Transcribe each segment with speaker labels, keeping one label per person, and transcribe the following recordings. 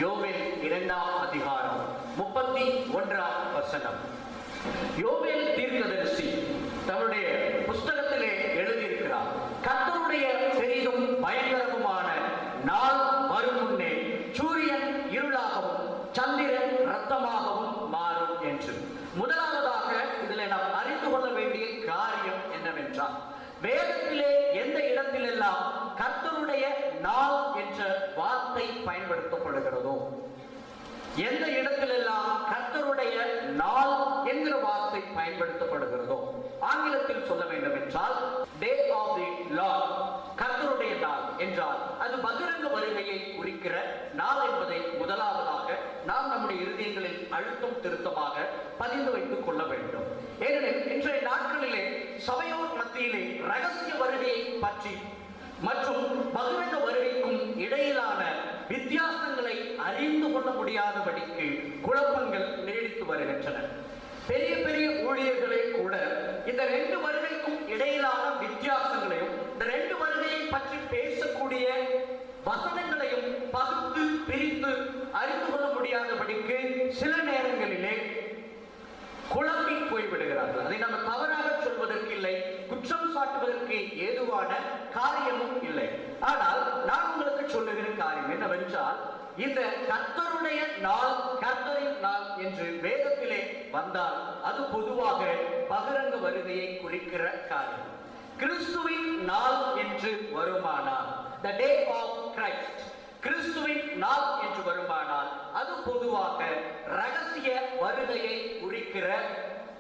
Speaker 1: யோவேல் 2ஆம் அதிகாரம் 31ஆம் வசனம். யோவேல் தீர்க்கதரிசி தன்னுடைய புஸ்தகத்திலே எழுதியிருக்கிறார், கர்த்தருடைய பெரிதும் பயங்கரமுமான நாள் வரும் முன்னே சூரியன் இருளாகவும் சந்திரன் இரத்தமாகவும் மாறும் என்று. முதலாவதாக இதில் நாம் அறிந்து கொள்ள வேண்டிய காரியம் என்னவென்றால், வேதத்திலே எந்த இடத்திலெல்லாம் கர்த்தருடைய நாள் என்ற வார்த்தை பயன்படுத்தப்படுகிறதோ, எந்த இடத்திலெல்லாம் கர்த்தருடைய நாள் என்கிற வார்த்தை பயன்படுத்தப்படுகிறதோ, ஆங்கிலத்தில் சொல்ல வேண்டும் என்றால் டே ஆஃப் தி லார்ட், கர்த்தருடைய நாள் என்றால் அது பகிரங்க வருகையை குறிக்கிற நாள் என்பதை முதலாவதாக நாம் நம்முடைய இருதயங்களில் அழுத்தம் திருத்தமாக பதிந்து வைத்துக் கொள்ள வேண்டும். ஏனெனில் இன்றைய நாட்களிலே சபையோர் மத்தியிலே ரகசிய வருகையை பற்றி மற்றும் பகிரங்க வருகைக்கும் இடையிலான வித்தியாசங்களை அறிந்து கொள்ள முடியாதபடிக்கு குழப்பங்கள் நீடித்து வருகின்றன. பெரிய பெரிய ஊழியர்களே கூட இந்த ரெண்டு வருகைக்கும் இடையிலான வித்தியாசங்களையும் இந்த ரெண்டு வருகையை பற்றி பேசக்கூடிய வசனங்களையும் பகுத்து பிரித்து அறிந்து கொள்ள முடியாதபடிக்கு சில நேரங்களிலே குழம்பி போய்விடுகிறார்கள். அதை நம்ம தவறாக சொல்வதற்கு இல்லை, குற்றம் சாட்டுவதற்கு ஏதுவான காரியமும் இல்லை. ஆனால் நான் உங்களுக்கு சொல்லுகிற காரியம் என்னவென்றால், இந்த கர்த்தருடைய நாள், கர்த்தரின் நாள் என்று வேதத்திலே வந்தால் அது பொதுவாக பகிரங்க வருகையை குறிக்கிற காரியம். கிறிஸ்துவின் நாள் என்று வருமானால், the day of Christ, கிறிஸ்துவின் நாள் என்று வருமானால் அது பொதுவாக ரகசிய வருகையை குறிக்கிற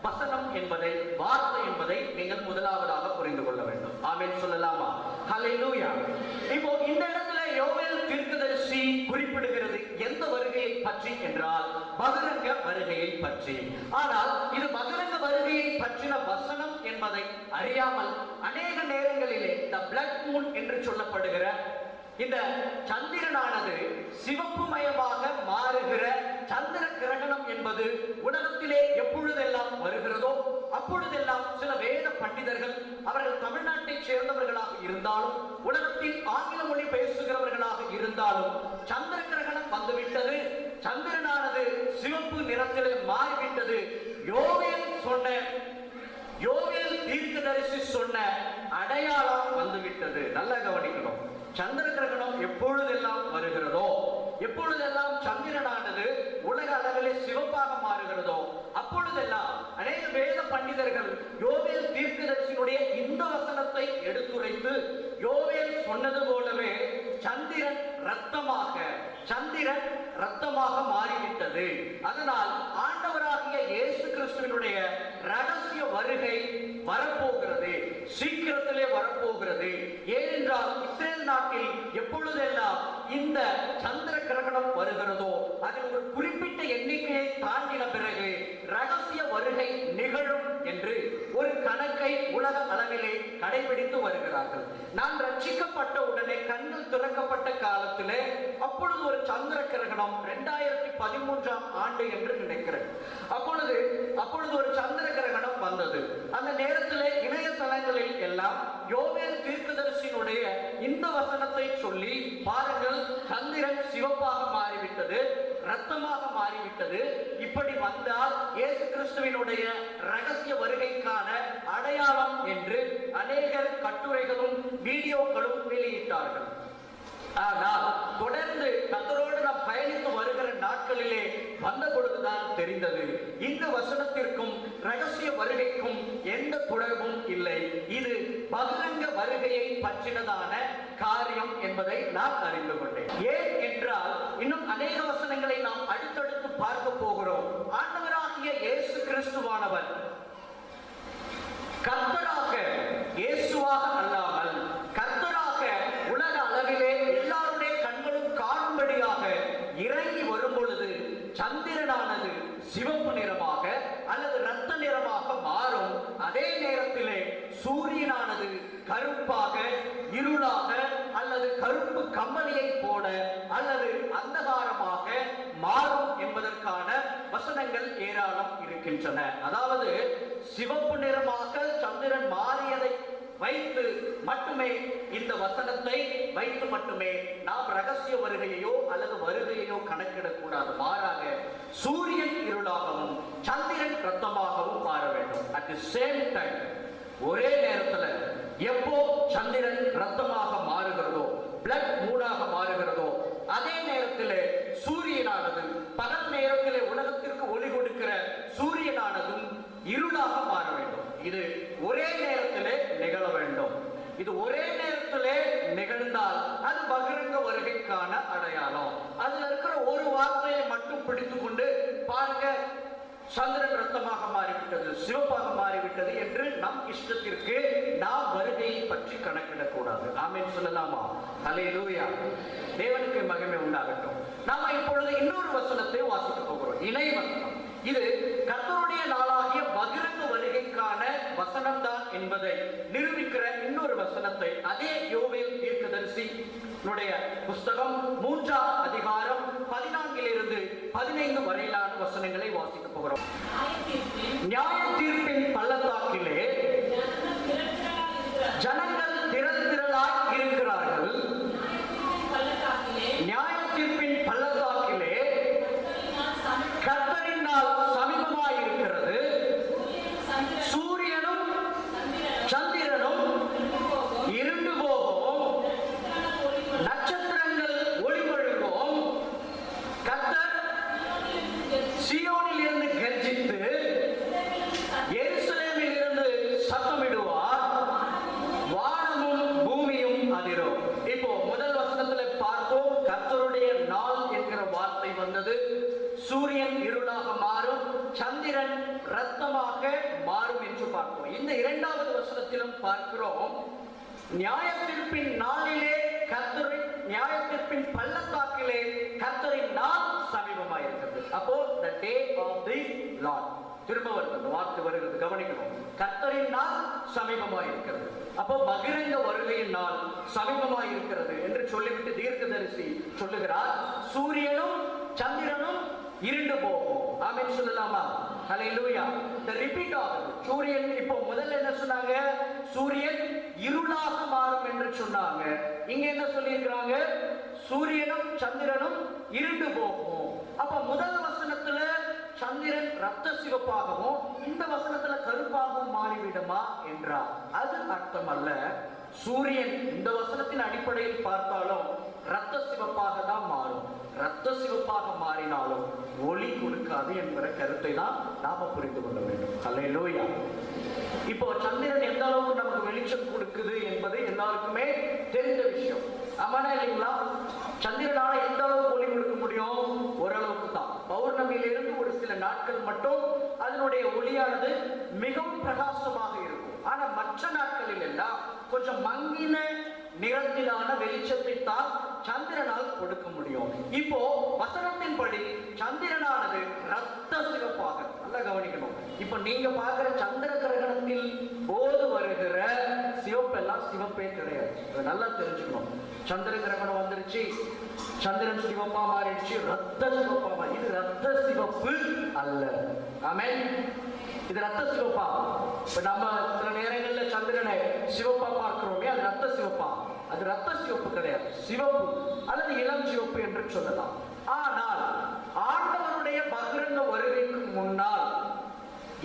Speaker 1: வசனம் என்பதை, வார்த்தை என்பதை நீங்கள் முதலாவதாக புரிந்து கொள்ள வேண்டும். ஆமென் சொல்லலாமா? ஹல்லேலூயா. இப்போ இந்த இடத்துல யோவேல் தீர்க்கதரிசி குறிப்பிடுகிறது எந்த வருகையை பற்றி என்றால் பகிரங்க வருகையை பற்றி. ஆனால் இது பகிரங்க வருகையை பற்றின வசனம் என்பதை அறியாமல் அநேக நேரங்களிலே the blood moon என்று சொல்லப்படுகிற இந்த சந்திரனானது சிவப்பு மயமாக மாறுகிற சந்திர கிரகணம் என்பது உலகத்திலே எப்பொழுதெல்லாம் வருகிறதோ அப்பொழுதெல்லாம் சில வேத பண்டிதர்கள், அவர்கள் தமிழ்நாட்டை சேர்ந்தவர்களாக இருந்தாலும் உலகத்தில் ஆங்கில மொழி பேசுகிறவர்களாக இருந்தாலும், சந்திர கிரகணம் வந்துவிட்டது, சந்திரனானது சிவப்பு நிறத்திலே மாறிவிட்டது, யோவேல் தீர்க்கதரிசி சொன்ன அடையாளம் வந்துவிட்டது. நல்லா கவனிக்கணும். சந்திர கிரகணம் எப்பொழுதெல்லாம் வருகிறதோ, எப்பொழுதெல்லாம் சந்திரனானது உலக அளவிலே சிவப்பாக மாறுகிறதோ அப்பொழுதெல்லாம் அநேக வேத பண்டிதர்கள் யோவேல் தீர்க்கதரிசியினுடைய இந்த வசனத்தை எடுத்துரைத்து, யோவேல் சொன்னது போலவே சந்திரன் ரத்தமாக மாறிவிட்டது, அதனால் ஆண்டவராகிய இயேசு கிறிஸ்துவினுடைய ரகசிய வருகை வரப்போகிறது, சீக்கிரத்திலே வரப்போகிறது. ஏனென்றால் இஸ்ரேல் நாட்டில் எப்பொழுதெல்லாம் இந்த சந்திர கிரகணம் வருகிறதோ அதில் ஒரு குறிப்பிட்ட எண்ணிக்கையை தாண்டின பிறகு ரகசிய வருகை நிகழும் என்று ஒரு கணக்கை உலக அளவிலே கடைபிடித்து வருகிறார்கள். நான் ரட்சிக்கப்பட்ட உடனே கண்கள் திறக்கப்பட்ட காலத்திலே அப்பொழுது ஒரு சந்திர கிரகணம் 2013ஆம் ஆண்டு என்று நினைக்கிறேன். அப்பொழுது ஒரு சந்திர கிரகணம் வந்தது. அந்த நேரத்திலே இணையதளங்களில் எல்லாம் யோவேல் தீர்க்கதரிசியினுடைய இந்த வசனத்தை சொல்லி, பாருங்கள், சந்திரன் சிவப்பாக மாறிவிட்டது, ரத்தமாக மாறிவிட்டது, இப்படி வந்தால் இயேசு கிறிஸ்துவினுடைய ரகசிய வருகைக்கான அடையாளம் என்று அநேகர் கட்டுரைகளும் வீடியோக்களும் வெளியிட்டார்கள். ஆனால் தொடர்ந்து கர்த்தரோடு நாம் பயணித்து வருகிற நாட்களிலே வந்த பொழுதுதான் தெரிந்தது, இந்த வசனத்திற்கும் ரகசிய வருகைக்கும் எந்த தொடர்பும் இல்லை, இது பகிரங்க வருகையை பற்றினதான காரியம் என்பதை நான் அறிந்து கொண்டேன். ஏன் என்றால் இன்னும் அநேக வசனங்களை நாம் அடுத்தடுத்து பார்க்க போகிறோம். ஆண்டவராகிய இயேசு கிறிஸ்துவானவர் கர்த்தராக, இயேசுவாக அல்லாமல் கர்த்தராக உலக அளவிலே எல்லாருடைய கண்களும் காணும்படியாக இறங்கி வரும் பொழுது சந்திரனானது சிவப்பு நிறமாக அல்லது இரத்த நிறமாக மாறும். அதே நேரத்திலே சூரியனானது கருப்பாக, இருளாக அல்லது கருப்பு கம்பளியை போல அல்லது அந்தகாரமாக மாறும் என்பதற்கான வசனங்கள் ஏராளம் இருக்கின்றன. அதாவது சிவப்பு நிறமாக சந்திரன் மாறியதை வைத்து மட்டுமே, இந்த வசனத்தை வைத்து மட்டுமே நாம் ரகசிய வருகையோ அல்லது வருகையோ கணக்கிட இருக்கக்கூடாது. மாறாக சூரியன் இருளாகவும் சந்திரன் ரத்தமாகவும் மாற வேண்டும். அட் தி சேம் டைம், ஒரே நேரத்துல எப்போ சந்திரன் ரத்தமாக மாறுகிறதோ, பிளட் மூடாக மாறுகிறதோ, அதே நேரத்தில் சூரியனானது பகல் நேரத்திலே உலகத்திற்கு ஒளி கொடுக்கிற சூரியனானதும் இருளாக மாற வேண்டும். இது ஒரே நேரத்திலே நிகழ வேண்டும். இது ஒரே நேரத்திலே நிகழ்ந்தால் அது பகிரங்க வருகைக்கான அடையாளம். அதுல இருக்கிற ஒரு வார்த்தையை மட்டும் பிடித்துக் கொண்டு பாருங்க, சந்திரன் ரத்தமாக மாறிவிட்டது, சிவப்பாக மாறிவிட்டது என்று நம் இஷ்டத்திற்கு நாம் வருகையை பற்றி கணக்கிடக்கூடாது. ஆமென் சொல்லலாமா? அல்லேலூயா. தேவனுக்கு மகிமை உண்டாகட்டும். நாம இப்பொழுது இன்னொரு வசனத்தை வாசிக்க போகிறோம், இணை வசனம். இது கர்த்தருடைய நாளாகிய பகிரங்க வருகைக்கான வசனம் தான் என்பதை நிரூபிக்கிற இன்னொரு வசனத்தை அதே யோவேல் தீர்க்கதரிசி புஸ்தகம் 3ஆம் அதிகாரம் 14 15 வரையிலான வசனங்களை வாசிக்க போகிறோம். நியாய தீர்ப்பின் பள்ளத்தாக்கிலே ஜனங்கள் திரளாய் இருக்கிறார்கள். நியாய தீர்ப்பின் பள்ளத்தாக்கிலே கர்த்தரின் நாள் சமீபமாய் இருக்கிறது. சூரியனும் சந்திரனும் இருண்டு போகும், நட்சத்திரங்கள் ஒளிமழுகும். கர்த்தர் சீயோனில் இருந்து கர்ஜித்து எருசலேமில் இருந்து சத்தமிடுவார், வானமும் பூமியும் அதிரும். இப்போ முதல் வசனத்துல பார்த்தோம், கர்த்தருடைய நாள் என்கிற வார்த்தை வந்தது. சூரியன் இருளாக மாறும், சந்திரன் ரத்தமாக மாறும் என்று பார்க்கிறோம். இந்த இரண்டாவது வசனத்திலும் பார்க்கிறோம், நியாயத்தீர்ப்பின் நாளிலே கர்த்தரின், நியாயத்தீர்ப்பின் பள்ளத்தாக்கிலே கர்த்தரின் நாள் சமீபமாக இருக்கிறது. அப்போ the day of the Lord, திரும்ப வருகிறது, வார்த்தை வருகிறது, கவனிக்கணும். கர்த்தரின் நாள் சமீபமாக இருக்கிறது. அப்போ பகிரங்க வருகையின் நாள் சமீபமாக இருக்கிறது என்று சொல்லிவிட்டு தீர்க்கதரிசி சொல்லுகிறார், சூரியனும் சந்திரனும் இருண்டு போகும். ஆமென் சொல்லலாமா? ஹல்லேலூயா. இந்த ரிப்பீட் ஆகுது. சூரியன் இப்போ முதல்ல என்ன சொன்னாங்க? சூரியன் இருளாக மாறும் என்று சொன்னாங்க. இங்க என்ன சொல்லி இருக்கிறாங்க? சூரியனும் சந்திரனும் இருண்டு போகும். அப்ப முதல் வசனத்துல சந்திரன் ரத்த சிவப்பாகவும் இந்த வசனத்துல கருப்பாகவும் மாறிவிடுமா என்றார். அது அர்த்தம் அல்ல. சூரியன் இந்த வசனத்தின் அடிப்படையில் பார்த்தாலும் ரத்த சிவப்பாக தான் மாறும். ரத்த சிவப்பாக மாறினாலும் ஒளி கொடுக்காது என்கிற கருத்தை தான் நாம புரிந்து கொள்ள வேண்டும். அல்லேலூயா. இப்போ சந்திரன் எந்த அளவுக்கு நமக்கு வெளிச்சம் கொடுக்குது என்பது எல்லாருக்குமே தெரிந்த விஷயம். ஆமானா இல்லைங்களா? சந்திரனால எந்த அளவுக்கு ஒளி கொடுக்க முடியும்? ஓரளவுக்கு தான். பௌர்ணமியிலிருந்து ஒரு சில நாட்கள் மட்டும் அதனுடைய ஒளியானது மிகவும் பிரகாசமாக இருக்கும். ஆனா மற்ற நாட்களில் எல்லாம் கொஞ்சம் மங்கின நிறத்திலான வெளிச்சத்தை தான் சந்திரனால் கொடுக்க முடியும். இப்போ வசனத்தின்படி சந்திரனானது ரத்த சிவப்பாக, நல்லா கவனிக்கணும். இப்ப நீங்க பார்க்கிற சந்திர கிரகணத்தில் போது வருகிற சிவப்பெல்லாம் சிவப்பே கிடையாது. நல்லா தெரிஞ்சுக்கணும். சந்திர கிரகணம் வந்துருச்சு, சந்திரன் சிவப்பா மாறிடுச்சு, ரத்த சிவப்பா மாறி, இது ரத்த சிவப்பு அல்ல. ஆமென். இது ரத்த சிவப்பா. இப்ப நம்ம சில நேரங்கள்ல சந்திரனை சிவப்பா பார்க்கிறோமே, அது ரத்த சிவப்பா? அது ரத்த சிவப்பு கிடையாது, சிவப்பு அல்லது இளம் சிவப்பு என்று சொல்லலாம். ஆனால் ஆண்டவருடைய பகிரங்க வருகைக்கு முன்னால்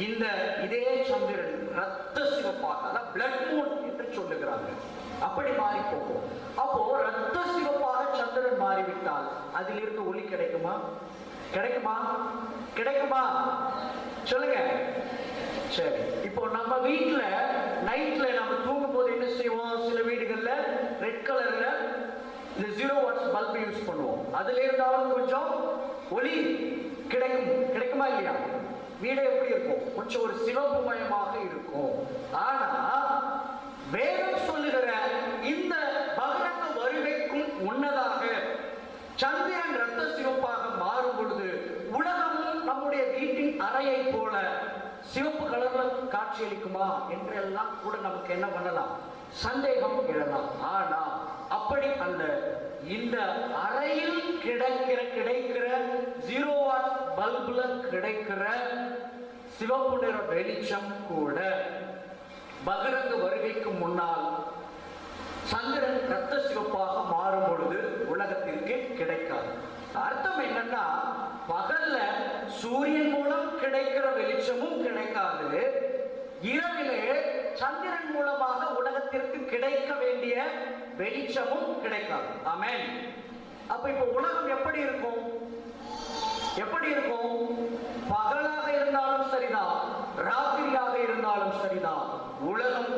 Speaker 1: இந்த இதே சந்திரன் ரத்த சிவப்பாக, அதாவது பிளட் மூன் என்று சொல்லுகிறாங்க, அப்படி மாறி போகும். அப்போ ரத்த சிவப்பாக சந்திரன் மாறிவிட்டால் அதிலிருந்து ஒளி கிடைக்குமா? கிடைக்குமா? கிடைக்குமா? சொல்லுங்க. சரி, இப்போ நம்ம வீட்டுல நைட்ல நம்ம தூங்கும் போது என்ன செய்வோம்? சில வீடுகள்ல ரெட் கலர்ல இந்த 0 வாட்ஸ் பல்ப் யூஸ் பண்ணுவோம். அதுல இருந்தாலும் கொஞ்சம் ஒளி கிடைக்குமா இல்லையா? வீடு எப்படி இருக்கும்? கொஞ்சம் ஒரு சிவப்பு மயமாக இருக்கும். ஆனா வேதம் சொல்லுகிற இந்த பகிரங்க வருகைக்கும் முன்னதாக சந்திரன் ரத்த சிவப்பாக மாறும் பொழுது உலகமும் நம்முடைய வீட்டின் அறையை போல சிவப்பு கலர்ல காட்சியளிக்குமா என்றெல்லாம் கூட நமக்கு என்ன பண்ணலாம்? சந்தேகம் எழலாம். ஆனா அப்படி அல்ல. இந்த அறையில் கிடைக்கிற 0 வாட் பல்புல கிடைக்கிற சிவப்பு நிற வெளிச்சம் கூட பகிரங்க வருகைக்கு முன்னால் சந்திரன் ரத்த சிவப்பாக மாறும் பொழுது உலகத்திற்கு கிடைக்காது. அர்த்தம் என்னன்னா, பகல்ல சூரியன் மூலம் கிடைக்கிற வெளிச்சமும் கிடைக்காது, இரவிலே சந்திரன் மூலமாக உலகத்திற்கு கிடைக்க வேண்டிய வெளிச்சமும் கிடைக்காது. ஆமென். அப்ப இப்ப உலகம் எப்படி இருக்கும்? எப்படி இருக்கும்? பகலாக இருந்தாலும் சரிதான், ராத்திரியாக இருந்தாலும் சரிதான், உலகம்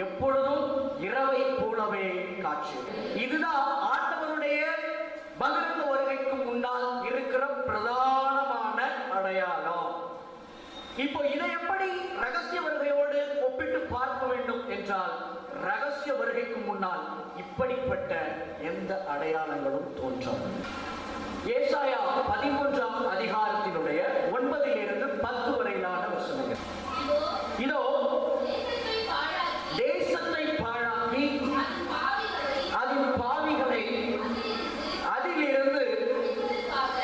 Speaker 1: எப்பொழுதும் இரவை போலவே காட்சி. இதுதான் ஆண்டவருடைய பகிரங்க வருகைக்கு முன்னால் இருக்கிற பிரதானமான அடையாளம். இப்போ இதை எப்படி ரகசிய வருகையோடு ஒப்பிட்டு பார்க்க வேண்டும் என்றால், ரகசிய வருகைக்கு முன்னால் இப்படிப்பட்ட எந்த அடையாளங்களும் தோன்றும். ஏசாயா 13ஆம் அதிகாரத்தினுடைய 9 to 10 வரையிலான வசனங்கள். இதோ தேசத்தை பாழாக்கி அதன் பாவிகளை அதிலிருந்து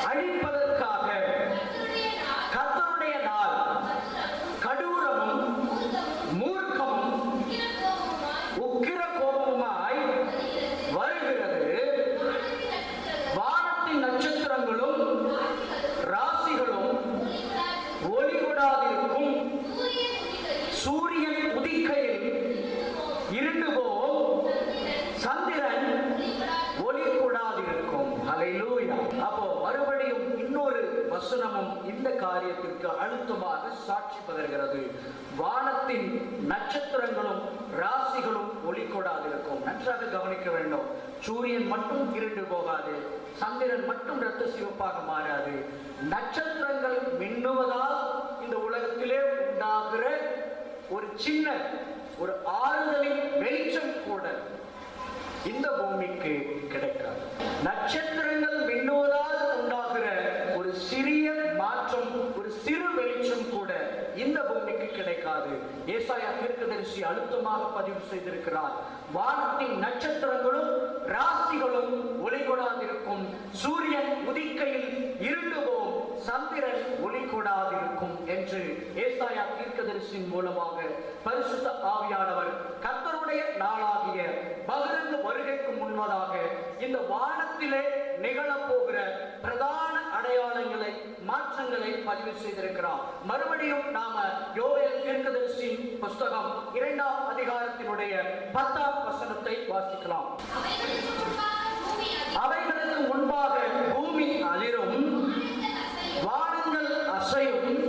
Speaker 1: அழிப்பதற்காக கர்த்தருடைய நாள் கடூரமும் மூர்க்கமும் உக்கிர கோபமுமாய் வருகிறது. வானத்தின் நட்சத்திரங்களும் ராசிகளும் ஒளி கொடாதிருக்கும். சூரியன் உதிக்கையில் இருண்டு போம், சந்திரன் ஒளி கொடாதிருக்கும். ஹல்லேலூயா. அப்போ மறுபடியும் இன்னொரு வசனமும் இந்த காரியத்திற்கு அழுத்தமாக சாட்சி பகர்கிறது. வானத்தின் நட்சத்திரங்களும் ராசிகளும் ஒளி கொடாதிருக்கும். நன்றாக கவனிக்க வேண்டும். சூரியன் மட்டும் இருண்டு போகாது, சந்திரன் மட்டும் இரத்த சிவப்பாக மாறாது. நட்சத்திரங்கள் மின்னுவதால் இந்த உலகத்திலே உண்டாகிற ஒரு சின்ன ஒரு ஆறுதலின் வெளிச்சம் கூட இந்த பூமிக்கு கிடைக்காது. நட்சத்திரங்கள் மின்னுவதால் உண்டாகிற ஒரு சிறிய மாற்றம், ஒரு சிறு வெளிச்சம் கூட இந்த பூமிக்கு கிடைக்காது. ஏசாயா தீர்க்கதரிசி அழுத்தமாக பதிவு செய்திருக்கிறார். வானத்தின் நட்சத்திரங்களும் ராசிகளும் ஒளி கொடாதிருக்கும். சூரியன் உதிக்கையில் இருண்டு போம், சந்திரன் ஒளி கொடாதிருக்கும் என்று ஏசாயா தீர்க்கதரிசியின் மூலமாக பரிசுத்த ஆவியானவர் கர்த்தருடைய நாளாகிய பகிரங்க வருகைக்கு முன்பதாக இந்த வானத்திலே நிகழப்போகிற பிரதான அடையாளங்களை, மாற்றங்களை பதிவு செய்திருக்கிறார். மறுபடியும் நாம யோவேல் தீர்க்கதரிசியின் புஸ்தகம் 2ஆம் அதிகாரத்தினுடைய 10ஆம் வசனத்தை வாசிக்கலாம். அவைகளுக்கு முன்பாக பூமி அதிரும், வானங்கள் அசையும்,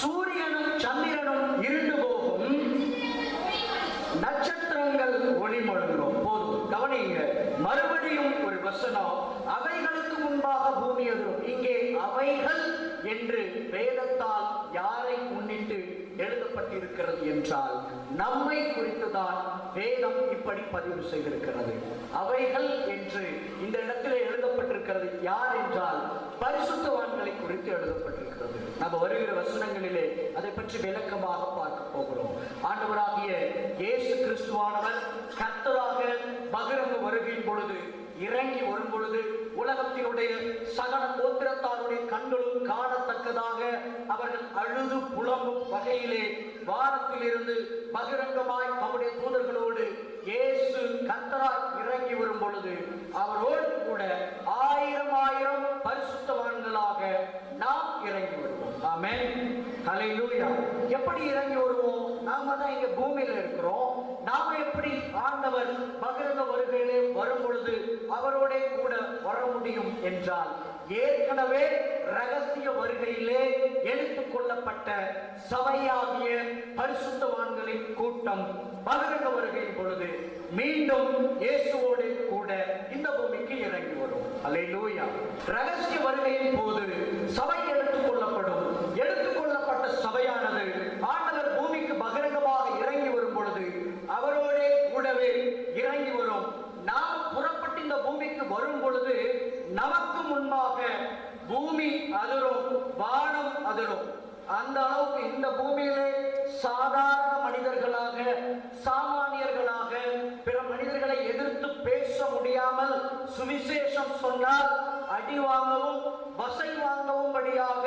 Speaker 1: சூரியனும் சந்திரனும் இருண்டு போகும், நட்சத்திரங்கள் ஒளிமழுங்கும். போதும், கவனிங்க. மறுபடியும் ஒரு வசனம், அவைகளுக்கு முன்பாக பூமி அதிரும். இங்கே அவைகள் என்று வேதத்தால் யாரை முன்னிட்டு எழுதப்பட்டிருக்கிறது என்றால், நம்மை குறித்துதான் வேதம் இப்படி பதிவு செய்திருக்கிறது. அவைகள் என்று இந்த இடத்திலே எழுதப்பட்டிருக்கிறது யார் என்றால், பரிசுத்தவான்களை குறித்து எழுதப்பட்டிருக்கிறது. நம்ம வருகிற வசனங்களிலே அதை பற்றி விளக்கமாக பார்க்க போகிறோம். ஆண்டவராகிய இயேசு கிறிஸ்துவானவர் கர்த்தராக பகிரங்க வருகையின் பொழுது இறங்கி வரும் பொழுது உலகத்தினுடைய சகல கோத்திரத்தாருடைய கண்களும் காணத்தக்கதாக அவர்கள் அழுது புலம்பும் வகையிலே வானத்திலிருந்து பகிரங்கமாய் தம்முடைய தூதர்களோடு இயேசு கர்த்தராய் இறங்கி வரும் பொழுது அவரோடு கூட 1000 பரிசுத்தவான்களாக நாம் இறங்கி வருவோம். ஆமென். ஹல்லேலூயா. எப்படி இறங்கி வருவோம்? நாம தான் இங்க பூமியில இருக்கிறோம். நாம எப்படி ஆண்டவர் பகிரங்க வருகையிலே வரும் பொழுது அவரோட கூட வர முடியும் என்றால், ஏற்கனவே ரகசிய வருகையிலே எடுத்துக் கொள்ளப்பட்ட சபையாகிய பரிசுத்தவான்களின் கூட்டம் பகிரங்க வருகையின் பொழுது மீண்டும் இயேசுவோடு கூட இந்த பூமிக்கு இறங்கி வரும். அல்லேலூயா. ரகசிய வருகையின் போது சபை எடுத்துக் கொள்ளப்படும். எடுத்துக்கொள்ளப்பட்ட சபையானது ஆண்டவர் பூமிக்கு பகிரங்கமாக இறங்கி வரும் பொழுது அவரோட கூடவே இறங்கி வரும். நாம் புறப்பட்டு இந்த பூமிக்கு வரும் பொழுது நமக்கு முன்பாக பூமி அதிரும், வானம் அதிரும். அந்த அளவுக்கு இந்த பூமியிலே சாதாரண மனிதர்களாக, சாமானியர்களாக, பிற மனிதர்களை எதிர்த்து பேச முடியாமல் சுவிசேஷம் சொன்னால் அடி வாங்கவும் வசை வாங்கவும் படியாக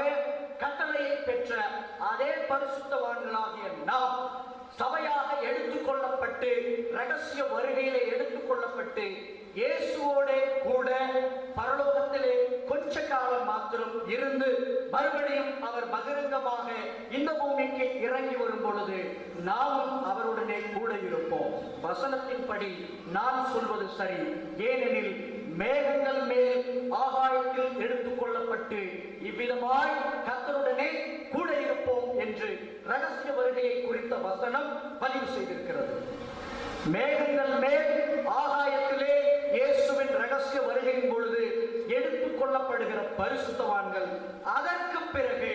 Speaker 1: கட்டளையை பெற்ற அதே பரிசுத்தவான்களாகிய நாம் சபையாக எடுத்துக்கொள்ளப்பட்டு ரகசிய வருகையிலே எடுத்துக்கொள்ளப்பட்டு இயேசுவோட கூட பரலோகத்திலே கொஞ்ச காலம் மாத்திரம் இருந்து மறுபடியும் அவர் பகிரங்கமாக இந்த பூமிக்கு இறங்கி வரும் பொழுது நாமும் அவருடனே கூட இருப்போம். வசனத்தின்படி நான் சொல்வது சரி. ஏனெனில் மேகங்கள் மேல் ஆகாயத்தில் எடுத்துக் கொள்ளப்பட்டு இவ்விதமாய் கர்த்தருடனே கூட இருப்போம் என்று ரகசிய வருகையை குறித்த வசனம் பதிவு செய்திருக்கிறது. மேகங்கள் மேல் ஆகாயத்திலே இயேசுவின் ரகசிய வருகையின் பொழுது எடுத்துக் கொள்ளப்படுகிற பரிசுத்தவான்கள் அதற்கு பிறகு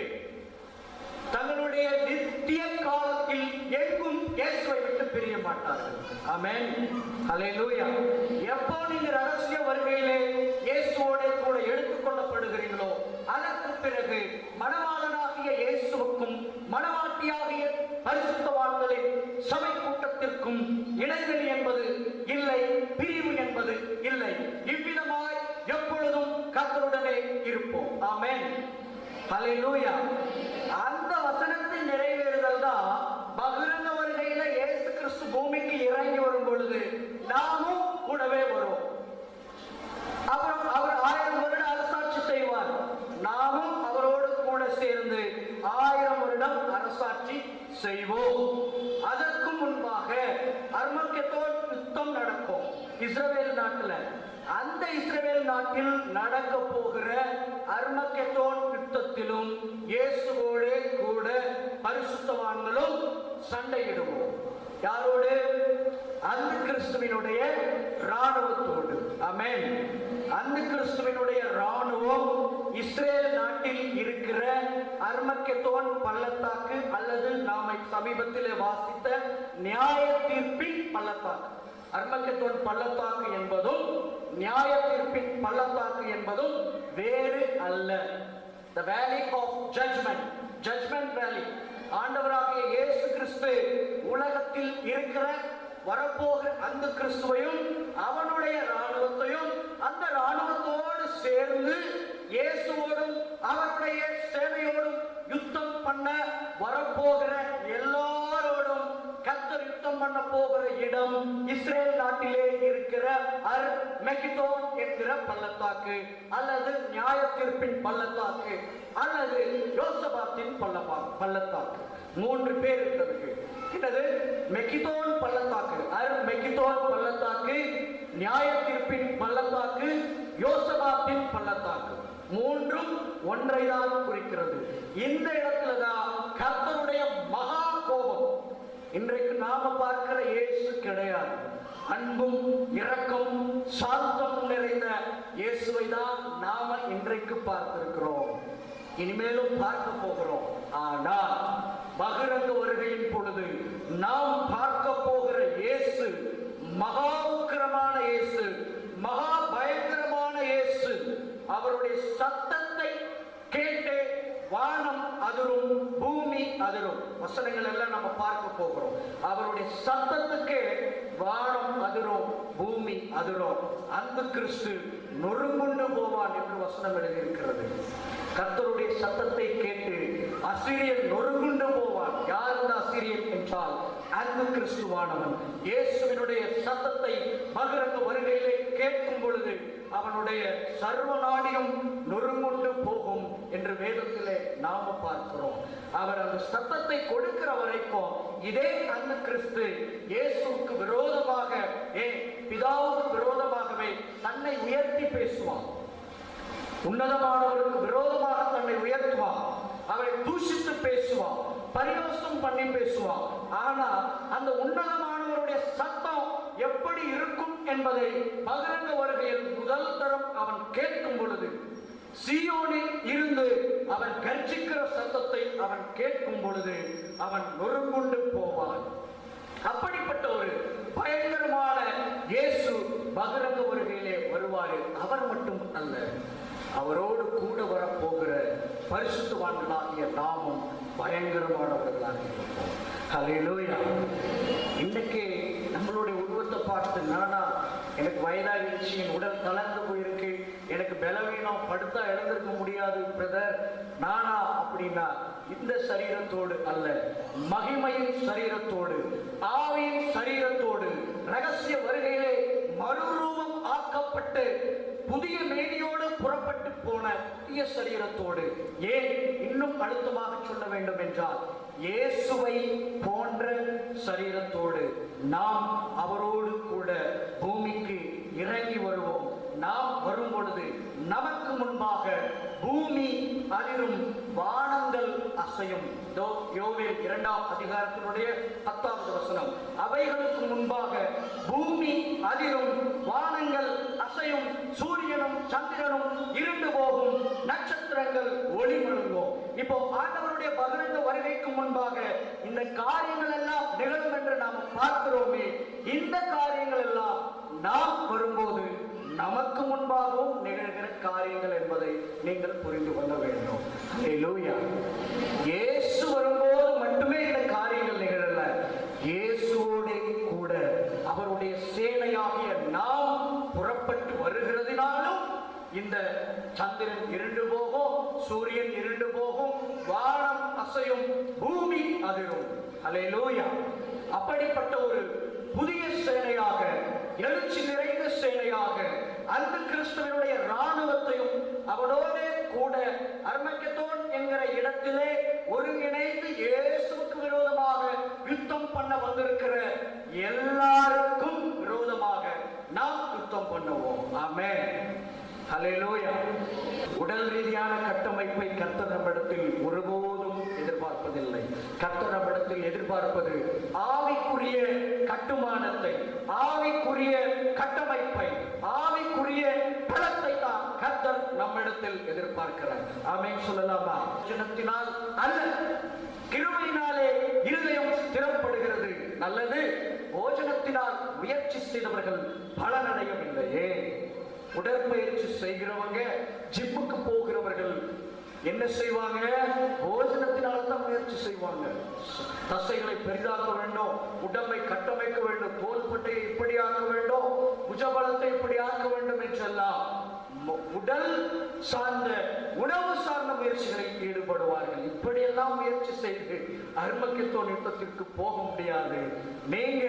Speaker 1: தங்களுடைய நித்திய காலத்தில் எங்கும் இயேசுவை விட்டு பிரிய மாட்டார்கள். ஆமென், ஹல்லேலூயா. எப்போ நீங்க ரகசிய வருகையிலே இயேசுவோட கூட எடுத்துக் கொள்ளப்படுகிறீங்களோ அதற்கு பிறகு மணவாளனாகிய இயேசுவுக்கும் மணவாட்டியாகிய பரிசுத்தவான்களின் சபை கூட்டத்திற்கும் இடைவெளி என்பது இல்லை, பிரிவு என்பது இல்லை. இவ்விதமாய் எப்பொழுதும் கர்த்தருடனே இருப்போம். ஆமென், ஹல்லேலூயா. அந்த வசனத்தின் நிறைவேறுதல் தான் பகிரங்க வருகையில இயேசு கிறிஸ்து பூமிக்கு இறங்கி வரும் பொழுது நாமும் கூடவே வரும். அப்புறம் அவர் 1000 வருடம் அரசாட்சி செய்வார். நாமும் அவரோடு கூட சேர்ந்து 1000 வருடம் அரசாட்சி செய்வோம். அதற்கு முன்பாக அர்மகெதோன் யுத்தம் நடக்கும் இஸ்ரவேல் நாட்டில். அந்த இஸ்ரவேல் நாட்டில் நடக்க போகிற அர்மகெதோன் யுத்தத்திலும் இயேசுவோடு கூட பரிசுத்தவான்களும் சண்டையிடுவோம். யாரோடு? அந்த கிறிஸ்துவினுடைய ராணுவத்தோடு. ஆமென். அந்த கிறிஸ்துவினுடைய ராணுவம் இஸ்ரேல் நாட்டில் இருக்கிற அர்மகெதோன் பள்ளத்தாக்கு அல்லது நாம சமீபத்தில் வாசித்த நியாய தீர்ப்பின் பள்ளத்தாக்கு. அர்மகெதோன் பள்ளத்தாக்கு என்பதும் நியாய தீர்ப்பின் பள்ளத்தாக்கு என்பதும் வேறு அல்ல. The valley of judgment, judgment valley. ஆண்டவராகிய இயேசு கிறிஸ்து உலகத்தில் இருக்கிற வரப்போகிற அந்த கிறிஸ்துவையும் அவனுடைய ராணுவத்தையும் அந்த ராணுவத்தோடு சேர்ந்து இயேசுவோடும் அவருடைய சேவையோடும் யுத்தம் பண்ண வரப்போகிற எல்லாரோடும் கர்த்தர் யுத்தம் பண்ண போகிற இடம் இஸ்ரேல் நாட்டிலே இருக்கிற அர்மகெதோன் என்கிற பள்ளத்தாக்கு அல்லது நியாய தீர்ப்பின் பள்ளத்தாக்கு அல்லது யோசபாத்தின் பள்ளத்தாக்கு. 3 பேர் இருக்கிறது. என்னது? மெகிதோன் பள்ளத்தாக்கு, அர்மகெதோன் பள்ளத்தாக்கு, நியாய தீர்ப்பின் பள்ளத்தாக்கு, யோசபாத்தின் பள்ளத்தாக்கு. 3ம் ஒன்றைதான் குறிக்கிறது. இந்த இடத்துல தான் கர்த்தருடைய மகா கோபம். இன்றைக்கு நாம பார்க்கிற இயேசு கிடையாது. அன்பும் இரக்கமும் சாந்தமும் நிறைந்த இயேசுவை தான் நாம இன்றைக்கு பார்த்திருக்கிறோம், இனிமேலும் பார்க்க போகிறோம். ஆனால் பகிரங்க வருகையின் பொழுது நாம் பார்க்க போகிற இயேசு மகா உக்கிரமான இயேசு, மகா பயங்கரமான இயேசு. அவருடைய சத்தத்தை கேட்டு வானம் அதிரும், பூமி அதிரும். வசனங்கள் எல்லாம் நம்ம பார்க்க போகிறோம். அவருடைய சத்தத்துக்கு வானம் அதிரும், பூமி அதிரும். அந்த கிறிஸ்து நொறுங்குண்டு போவான் என்று வசனம் எழுதியிருக்கிறது. கர்த்தருடைய சத்தத்தை கேட்டு அசீரியன் நொறுங்குண்டு போவான். யார் இந்த அசீரியன் என்றால் அந்த கிறிஸ்துவானவன். இயேசுவினுடைய சத்தத்தை பகிரங்க வருகையிலே கேட்கும் பொழுது அவனுடைய சர்வநாடியும் நொறுங்குண்டு போகும் என்று வேதத்திலே நாம பார்க்கிறோம். அவர் அந்த சத்தத்தை கொடுக்கிற வரைக்கும் இதே அந்த கிறிஸ்து இயேசுவுக்கு விரோதமாக, பிதாவுக்கு விரோதமாகவே தன்னை உயர்த்தி பேசுவான். உன்னதமானவருக்கு விரோதமாக தன்னை உயர்த்துவான். அவரை தூஷித்து பேசுவான், பரியோசம் பண்ணி பேசுவான். ஆனா அந்த உன்னதமானவருடைய சத்தம் எப்படி இருக்கும் என்பதை பகிரங்க வருகையில் முதல் தரம் அவன் கேட்கும் பொழுது, சீயோனில் இருந்து அவன் கர்ஜிக்கிற சத்தத்தை அவன் கேட்கும் பொழுது அவன் நொறுங்குண்டு போவான். அப்படிப்பட்ட ஒரு பயங்கரமான இயேசு பகிரங்க வருகையிலே வருவாரு. அவர் மட்டும் அல்ல, அவரோடு கூட வரப்போகிற பரிசுத்தவான்களாகிய நாமும் பயங்கரமானவர்களாக இருப்போம். ஹல்லேலூயா. இன்னைக்கு நம்மளுடைய உருவத்தை பார்த்து, நானா எனக்கு வயதாகிடுச்சு, என் உடல் தளர்ந்து போயிருக்கு, எனக்கு பலவீனம், படுத்தா எழுந்திருக்க முடியாது பிரதர், நானா அப்படின்னா இந்த சரீரத்தோடு அல்ல, மகிமையின் சரீரத்தோடு, ஆவியின் சரீரத்தோடு, ரகசிய வருகையிலே மறுரூபம் ஆக்கப்பட்டு புதிய மேனியோடு புறப்பட்டு போன புதிய சரீரத்தோடு, ஏன் இன்னும் அழுத்தமாக சொல்ல வேண்டும் என்றால், இயேசுவை போன்ற சரீரத்தோடு நாம் அவரோடு கூட பூமிக்கு இறங்கி வருவோம். நாம் வரும் பொழுது நமக்கு முன்பாக பூமி அதிரும், வானங்கள் அசையும். யோவேல் 2ஆம் அதிகாரத்தினுடைய 10வது வசனம். அவைகளுக்கு முன்பாக பூமி அதிரும், வானங்கள் அசையும், சூரியனும் சந்திரனும் இருண்டு போகும், நட்சத்திரங்கள் ஒளி மழுங்கும். இப்போ ஆண்டவருடைய பகிரங்க வருகைக்கு முன்பாக இந்த காரியங்கள் எல்லாம் நிகழும் என்று நாம் பார்க்கிறோமே. இந்த காரியங்கள் எல்லாம் நாம் வரும்போது நமக்கு முன்பாகவும் நிகழ்கிற காரியங்கள் என்பதை நீங்கள் புரிந்து கொள்ள வேண்டும். அல்லேலூயா. இயேசு வரும்போது மட்டுமே இந்த காரியங்கள் நிகழல, இயேசுவோட கூட அவருடைய சேனையாகிய நாம் புறப்பட்டு வருகிறதினாலும் இந்த சந்திரன் இருண்டு போகும், சூரியன் இருண்டு போகும், வானம் அசையும், பூமி அதிரும். அல்லேலூயா. அப்படிப்பட்ட ஒரு புதிய சேனையாக, எழுச்சி நிறைந்த சேனையாக, அந்த கிறிஸ்துவனுடைய இராணுவத்தையும் அவனோட கூட அர்மகெதோன் என்கிற இடத்திலே ஒருங்கிணைந்து இயேசுவுக்கு விரோதமாக யுத்தம் பண்ண வந்திருக்கிற எல்லாருக்கும் விரோதமாக நாம் யுத்தம் பண்ணுவோம். ஆமென். ஹல்லேலூயா. உடல் ரீதியான கட்டமைப்பை கர்த்தர் நம்மிடத்தில் ஒருபோதும் எதிர்பார்ப்பதில்லை. கர்த்தர் நம்மிடத்தில் எதிர்பார்ப்பது ஆவிக்குரிய கட்டுமானத்தை, ஆவிக்குரிய கட்டமைப்பை, ஆவிக்குரிய பலத்தை தான் கர்த்தர் நம்மிடத்தில் எதிர்பார்க்கிறார். ஆமென் சொல்லலாமா? ஜனத்தினால் அல்ல, கிருபையினாலே இருதயம் திறப்படுகிறது. நல்லது. போஜனத்தினால் முயற்சி செய்தவர்கள் பலனடையவில்லையே. உடற்பயிற்சி செய்கிறவங்க, ஜிம்முக்கு போகிறவர்கள் என்ன செய்வாங்க? போஜனத்தினால் தான் முயற்சி செய்வாங்க. தசைகளை பெரிதாக்க வேண்டும், உடம்பை கட்டமைக்க வேண்டும், தோள்பட்டையை இப்படி ஆக்க வேண்டும், புஜபலத்தை இப்படி ஆக்க வேண்டும் என்றெல்லாம் உடல் சார்ந்த, உணவு சார்ந்த முயற்சிகளில் ஈடுபடுவார்கள். இப்படியெல்லாம் முயற்சி செய்து அர்மகெதோன் யுத்தத்திற்கு போக முடியாது. நீங்க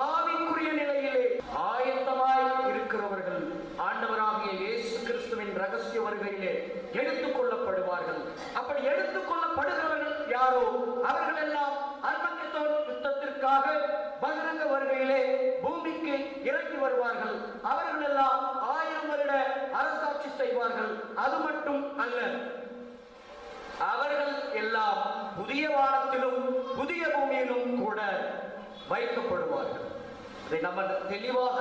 Speaker 1: ஆவிக்குரிய நிலையிலே ஆயத்தமாய் இருக்கிறவர்கள் ஆண்டவராகிய இயேசு கிறிஸ்துவின் ரகசிய வருகையிலே எடுத்துக் கொள்ளப்படுவார்கள். அப்படி எடுத்துக் கொள்ளப்படுகிறவர்கள் யாரோ அவர்கள் எல்லாம் அர்மகெதோன் யுத்தத்திற்காக பகிரங்க வருகையிலே பூமிக்கு இறங்கி வருவார்கள். அவர்கள் எல்லாம் 1000 வருட அரசாட்சி செய்வார்கள். அது மட்டும் அல்ல, அவர்கள் எல்லாம் புதிய வானத்திலும் புதிய பூமியிலும் கூட வைக்கப்படுவார்கள். இதை நம்ம தெளிவாக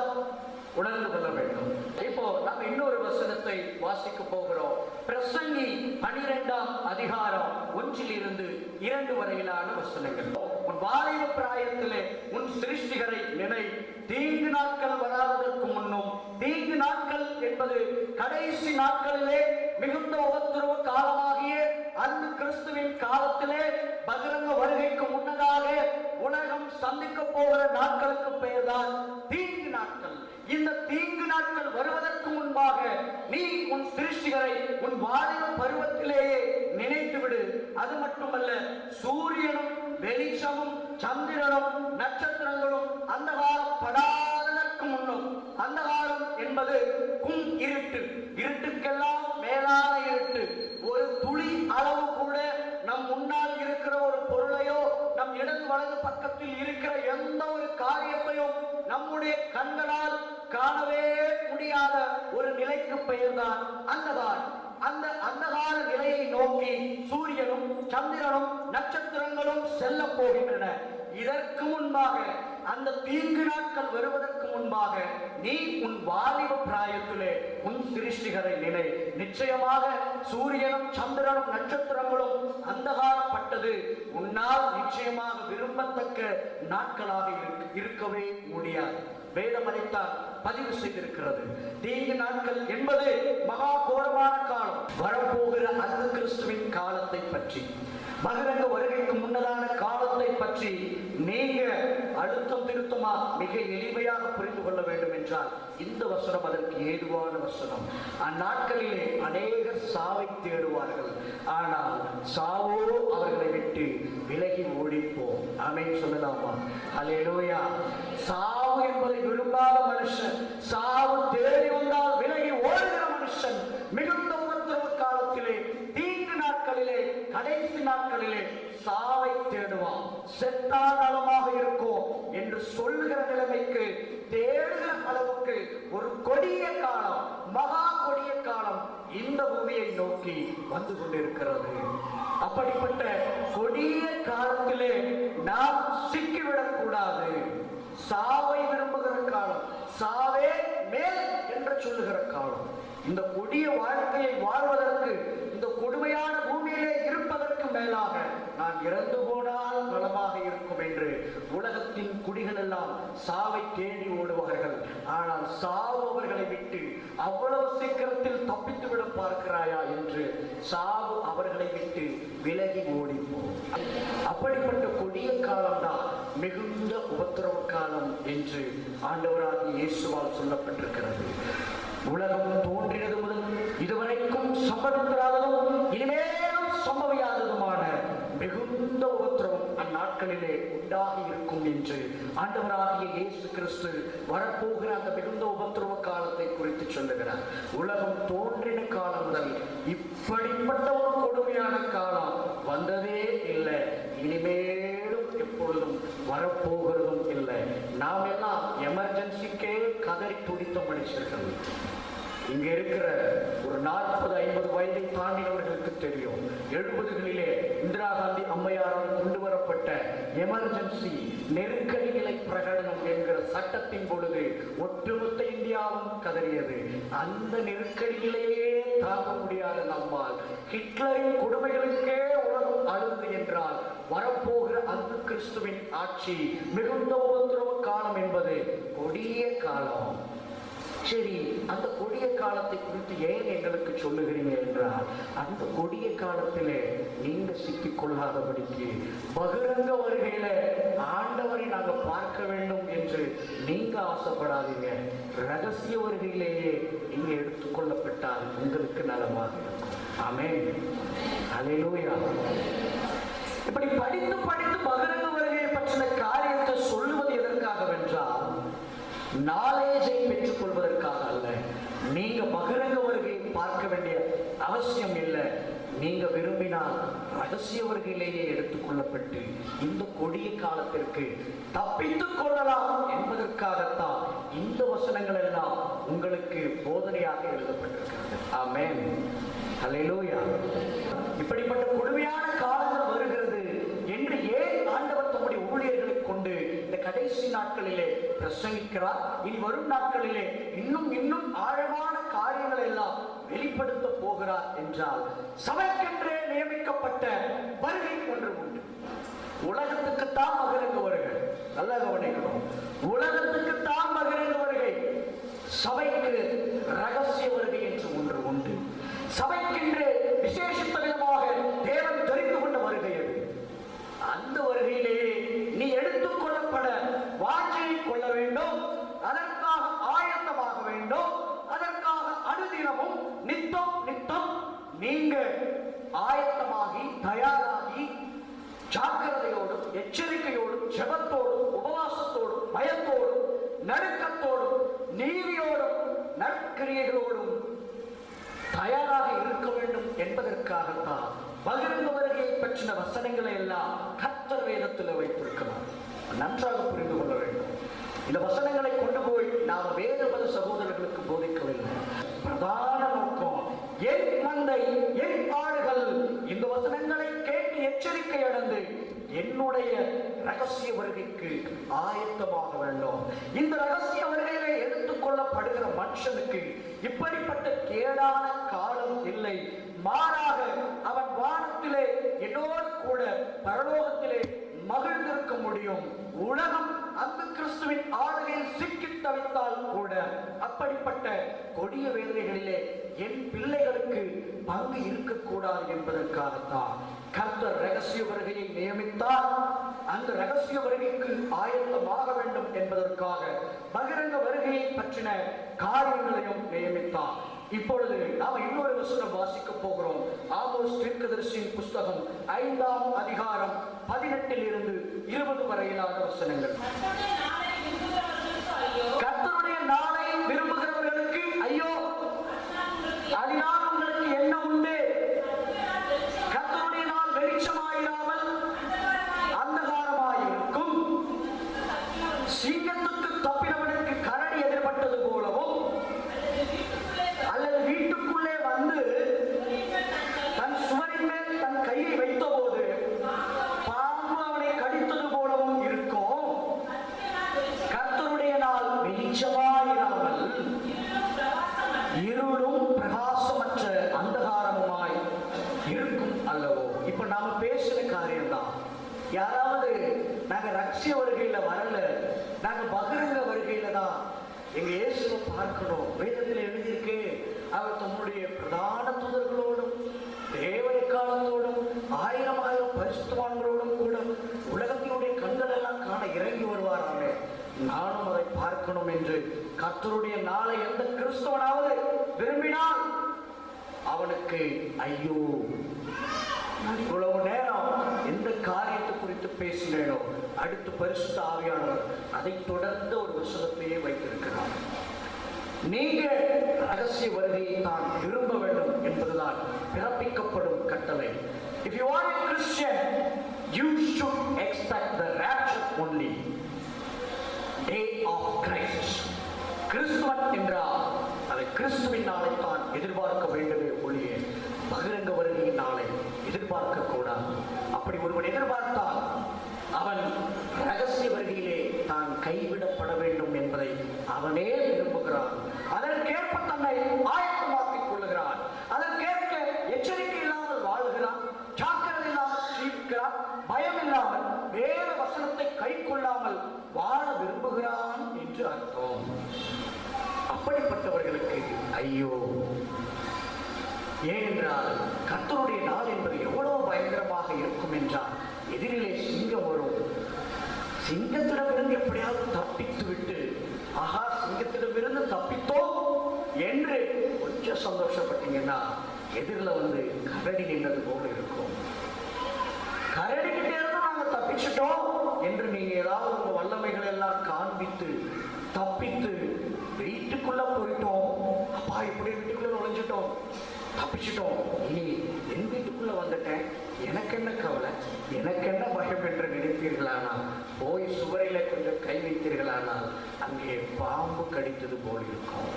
Speaker 1: உணர்ந்து கொள்ள வேண்டும். இப்போ நம்ம இன்னொரு வசனத்தை வாசிக்க போகிறோம். பிரசங்கி 12ஆம் அதிகாரம் 1 to 2 வரையிலான வசனங்கள். உன் வாலிப பிராயத்திலே உன் சிருஷ்டிகரை நினை, தீங்கு நாட்கள் வராததற்கு முன்னும். தீங்கு நாட்கள் என்பது கடைசி நாட்களிலே மிகுந்த உபத்திரவ காலமாகிய அந்த கிறிஸ்துவின் காலத்திலே பகிரங்க வருகைக்கு முன்னதாக உலகம் சந்திக்க போகிற நாட்களுக்கு பெயர்தான் தீங்கு நாட்கள். இந்த தீங்கு நாட்கள் வருவதற்கு முன்பாக நீ உன் சிருஷ்டிகரை உன் வாலிப பருவத்திலேயே நினைத்து விடு. அது மட்டுமல்ல, சூரியனும் வெளிச்சமும் சந்திரனும் நட்சத்திரங்களும் அந்தகாரம் படாததற்கு முன்னும். அந்தகாரம் என்பது கும் இருட்டு, இருட்டுக்கெல்லாம் மேலான இருட்டு. ஒரு துளி அளவு கூட நம் முன்னால் இருக்கிற ஒரு பொருளையோ, நம் இடது வலது பக்கத்தில் இருக்கிற எந்த ஒரு காரியத்தையும் நம்முடைய கண்களால் காணவே முடியாத ஒரு நிலைக்கு பெயர்தான் அந்தகாரம். அந்த அந்தகார நிலையை நோக்கி சூரியனும் சந்திரனும் நட்சத்திரங்களும் செல்ல போகின்றன. இதற்கு முன்பாக, அந்த தீங்கு நாட்கள் வருவதற்கு முன்பாக நீ உன் வாலிப பிராயத்திலே உன் சிருஷ்டிகரை நினை. நிச்சயமாக சூரியனும் சந்திரனும் நட்சத்திரங்களும் அந்தகாரப்பட்டது உன்னால் நிச்சயமாக விரும்பத்தக்க நாட்களாக இருக்கவே முடியாது. வேதம் அதைத்தான் பதிவு செய்திருக்கிறது. தீங்கு நாட்கள் என்பது மகா கோரமான காலம். வரப்போகிற அந்த கிறிஸ்துவின் காலத்தை பற்றி, பகிரங்க வருகைக்கு முன்னதான காலத்தை பற்றி நீங்க அழுத்தம் திருத்தமா மிக எளிமையாக புரிந்து கொள்ள வேண்டும் என்றால் இந்த வசனம் அதற்கு ஏதுவான வசனம். அந்நாட்களிலே அநேகர் சாவை தேடுவார்கள், ஆனால் சாவோ அவர்களை விட்டு விலகி ஓடிப்போம். ஆமென் சொல்லலாமா? அல்லேலூயா. சாவு என்பதை விரும்பாத மனுஷன் சாவு தேடி வந்தால் விலகி ஓடுகிற கடைசி நாட்களிலே சாவை தேடுவான். செத்தா நலமாக இருக்கும் என்று சொல்லுகிற நிலைமைக்கு, தேடுகிற அளவுக்கு ஒரு கொடிய காலம், மகா கொடிய காலம் இந்த பூமியை நோக்கி வந்து கொண்டிருக்கிறது. அப்படிப்பட்ட கொடிய காலத்திலே நாம் சிக்கிவிடக் கூடாது. சாவை விரும்புகிற காலம், சாவே மேல் என்று சொல்லுகிற காலம். இந்த கொடிய வாழ்க்கையை வாழ்வதற்கு, இந்த கொடுமையான பூமியிலே இருப்பதற்கு மேலாக நான் இறந்து போனால் நலமாக இருக்கும் என்று உலகத்தின் குடிகள் எல்லாம் சாவை தேடி ஓடுவார்கள். ஆனால் சாவு அவர்களை விட்டு அவ்வளவு சீக்கிரத்தில் தப்பித்து விட பார்க்கிறாயா என்று சாவு அவர்களை விட்டு விலகி ஓடிப்போம். அப்படிப்பட்ட கொடிய காலம்தான் மிகுந்த உபத்திரவ காலம் என்று ஆண்டவராகிய இயேசுவால் சொல்லப்பட்டிருக்கிறது. உலகம் தோன்றினது முதல் இதுவரைக்கும் சம்பவித்திராததும் இனிமேலும் சம்பவியாததுமான மிகுந்த உபத்திரவம் அந்நாட்களிலே உண்டாகி இருக்கும் என்று ஆண்டவராகிய இயேசு கிறிஸ்து வரப்போகிற அந்த மிகுந்த உபத்திரவ காலத்தை குறித்து சொல்லுகிறார். உலகம் தோன்றின காலம் முதல் இப்படிப்பட்ட ஒரு கொடுமையான காலம் வந்ததே இல்லை, இனிமேலும் எப்பொழுதும் வரப்போகிறதும் இல்லை. நாம் எல்லாம் எமர்ஜென்சிக்கே கதறி துடித்த மனுஷர்கள். இங்க இருக்கிற ஒரு 40-50 வயதை தாண்டினவர்களுக்கு தெரியும். 70களிலே இந்திரா காந்தி அம்மையாரால் கொண்டு வரப்பட்ட எமர்ஜென்சி நெருக்கடி நிலை பிரகடனம் என்கிற சட்டத்தின் பொழுது ஒட்டுமொத்த இந்தியாவும் கதறியது. அந்த நெருக்கடி நிலையே தாங்க முடியாத நம்மால் ஹிட்லரின் கொடுமைகளுக்கே உலகம் அழுது என்றால், வரப்போகிற அந்த கிறிஸ்துவின் ஆட்சி மிகுந்த உபத்திரவ காலம் என்பது கொடிய காலம். சரி, அந்த கொடிய காலத்தை குறித்து ஏன் எங்களுக்கு சொல்லுகிறீங்க என்றால், அந்த கொடிய காலத்திலே நீங்க சிக்கிக் கொள்ளாதபடிக்கு பகிரங்க வருகையில ஆண்டவரை நாங்கள் பார்க்க வேண்டும் என்று நீங்க ஆசைப்படாதீங்க. ரகசிய வருகையிலேயே நீங்க எடுத்துக்கொள்ளப்பட்டால் உங்களுக்கு நலமாக இருக்கும். ஆமென், அல்லேலூயா. இப்படி படித்து படித்து பகிரங்க வருகையை பற்றின காரியத்தை சொல்லுவது எதற்காகவென்றால், நாலேஜை பெற்றுக் கொள்வதற்காக அல்ல. நீங்க பகிரங்க வருகையை பார்க்க வேண்டிய அவசியம் இல்லை. நீங்க விரும்பினால் ரகசிய வருகையிலேயே எடுத்துக்கொள்ளப்பட்டு இந்த கொடிய காலத்திற்கு தப்பித்துக் கொள்ளலாம் என்பதற்காகத்தான் இந்த வசனங்கள் எல்லாம் உங்களுக்கு போதனையாக எழுதப்பட்டிருக்கிறது. ஆமென், அல்லேலூயா. இப்படிப்பட்ட கொடுமையான காலங்கள் வருகிறது என்று ஏன் ஆண்டவர் தம்முடைய ஊழியர்களை கொண்டு இந்த கடைசி நாட்களிலே பிரசங்கிக்கிறார்? இனி வரும் நாட்களிலே இன்னும் இன்னும் ஆழமான காரியங்கள் எல்லாம் வெளிப்படுத்த போகிறார் என்றால், சபைக்கென்றே நியமிக்கப்பட்ட வருகை ஒன்று உண்டு. உலகத்துக்குத்தான் பகிரங்க வருகை. நல்ல கவனிக்கணும், உலகத்துக்குத்தான் பகிரங்க வருகை. சபைக்கு ரகசிய வருகை என்று ஒன்று உண்டு. சபைக்கென்று விசேஷித்த விதமாக தேவன் தெரிந்து கொண்ட வருகை அது. அந்த வருகையிலேயே நீ எடுத்துக் கொள்ளப்பட வாஞ்சையை கொள்ள வேண்டும், அதற்காக ஆயத்தமாக வேண்டும், அதற்காக அனுதினமும் நித்தம் நித்தம் நீங்க ஆயத்தமாகி தயாராகி ஜாக்கிரதையோடும் எச்சரிக்கையோடும் ஜெபத்தோடும் உபவாசத்தோடும் பயத்தோடும் நடுக்கத்தோடும் நீதியோடும் நற்கிரியைகளோடும் தயாராக இருக்க வேண்டும் என்பதற்காகத்தான் பகிரங்க வருகையை பற்றின வசனங்களை எல்லாம் கர்த்தர் வேதத்தில் வைத்திருக்கிறார். நன்றாக புரிந்து கொள்ள வேண்டும். இந்த வசனங்களை கொண்டு போய் நாம் வேறுபல சகோதரர்களுக்கு போதிக்கவில்லை. பிரதான நோக்கம், என் மந்தை என் ஆடுகள் இந்த வசனங்களை கேட்டு எச்சரிக்கை அடைந்து என்னுடைய ரகசிய வருகைக்கு ஆயத்தமாக வேண்டும். இந்த ரகசிய வருகையிலே எடுத்துக்கொள்ளப்படுகிற மனுஷனுக்கு இப்படிப்பட்ட கேடான காலம் இல்லை. மாறாக அவன் வானத்திலே என்னோடு கூட பரலோகத்திலே மகிழ்ந்திருக்க முடியும். உலகம் அந்த கிறிஸ்துவின் ஆளுகையில் சிக்கி தவித்தால் கூட அப்படிப்பட்ட கொடிய வேதனைகளிலே என் பிள்ளைகளுக்கு பங்கு இருக்கக்கூடாது என்பதற்காகத்தான் கர்த்தர் ரகசிய வருகையை நியமித்தார். அந்த ரகசிய வருகைக்கு ஆயத்தமாக வேண்டும் என்பதற்காக பகிரங்க வருகையை பற்றின காரியங்களையும் நியமித்தார். இப்பொழுது நாம் இன்னொரு வசனம் வாசிக்க போகிறோம். ஆமோஸ் தீர்க்கதரிசியின் புஸ்தகம் 5ஆம் அதிகாரம் 18 to 20 வரையிலான வசனங்கள். கர்த்தருடைய நாளை விரும்புகிறவர்களுக்கு ஐயோ, அதனால் உங்களுக்கு என்ன உண்டு? கர்த்தருடைய நாள் யாராவது நாங்க ரகசிய வருகையில வரல, நாங்க பகிரங்க வருகையில தான் எங்க இயேசுவை பார்க்கணும். வேதத்தில் எழுதியிருக்கு, அவர் தம்முடைய பிரதான தூதர்களோடும் தேவக்காலத்தோடும் 1000 பரிசுத்தவான்களோடும் கூட உலகத்தினுடைய கண்கள் எல்லாம் காண இறங்கி வருவாராமே. நானும் அதை பார்க்கணும் என்று கர்த்தருடைய நாளை எந்த கிறிஸ்தவனாவது விரும்பினால் அவனுக்கு ஐயோ. இவ்வளவு நேரம் எந்த காரியத்தை குறித்து பேசினேனோ அடுத்து பரிசுத்த ஆவியானவர் அதை தொடர்ந்து ஒரு வசனத்தையே வைத்திருக்கிறார். நீங்க ரகசிய வருகையை தான் விரும்ப வேண்டும் என்பதுதான் பிறப்பிக்கப்படும் கட்டளை. If you are a Christian, you should expect the rapture only, day of Christ. கிறிஸ்துவன் என்றால் அதை கிறிஸ்துவின் நாளை தான் எதிர்பார்க்க வேண்டுமே ஒழிய பகிரங்க வருகையின் நாளை எதிர்பார்க்க கூடாது. அப்படி ஒருவன் எதிர்பார்த்தால் அவன் ரகசிய வருகையிலே தான் கைவிடப்பட வேண்டும் என்பதை அவனே விரும்புகிறான். அதற்கேற்ப தன்னை ஆயத்தமாக்கிக் கொள்ளுகிறான். அதற்கேற்க எச்சரிக்கை இல்லாமல் வாழுகிறான், ஜாக்கிரதை இல்லாமல் ஜீவிக்கிறான், பயம் இல்லாமல் வேத வசனத்தை கை கொள்ளாமல் வாழ விரும்புகிறான் என்று அர்த்தம். அப்படிப்பட்டவர்களுக்கு ஐயோ. ஏனென்றால் கர்த்தருடைய நாள் என்பது எவ்வளவு பயங்கரமாக இருக்கும் என்றால், எதிரிலே சிங்கம் வரும், சிங்கத்திடமிருந்து எப்படியாவது தப்பித்து விட்டு ஆஹா சிங்கத்திடமிருந்து தப்பித்தோம் என்று கொஞ்சம் சந்தோஷப்பட்டீங்கன்னா எதிரில் வந்து கரடி நின்றது போல இருக்கும். கரடி கிட்டே இருந்து நாங்க தப்பிச்சிட்டோம் என்று நீங்க ஏதாவது உங்க வல்லமைகள் எல்லாம் காண்பித்து தப்பித்து வீட்டுக்குள்ள போயிட்டோம், அப்பா இப்படி வீட்டுக்குள்ள நுழைஞ்சிட்டோம், தப்பிச்சிட்டோம், இனி என் வீட்டுக்குள்ள வந்துட்டேன், எனக்கு என்ன கவலை, எனக்கு என்ன பயம் என்று நினைத்தீர்களானால், போய் சுவரையில கொஞ்சம் கை வைத்தீர்களானால் அங்கே பாம்பு கடித்தது போல் இருக்கும்.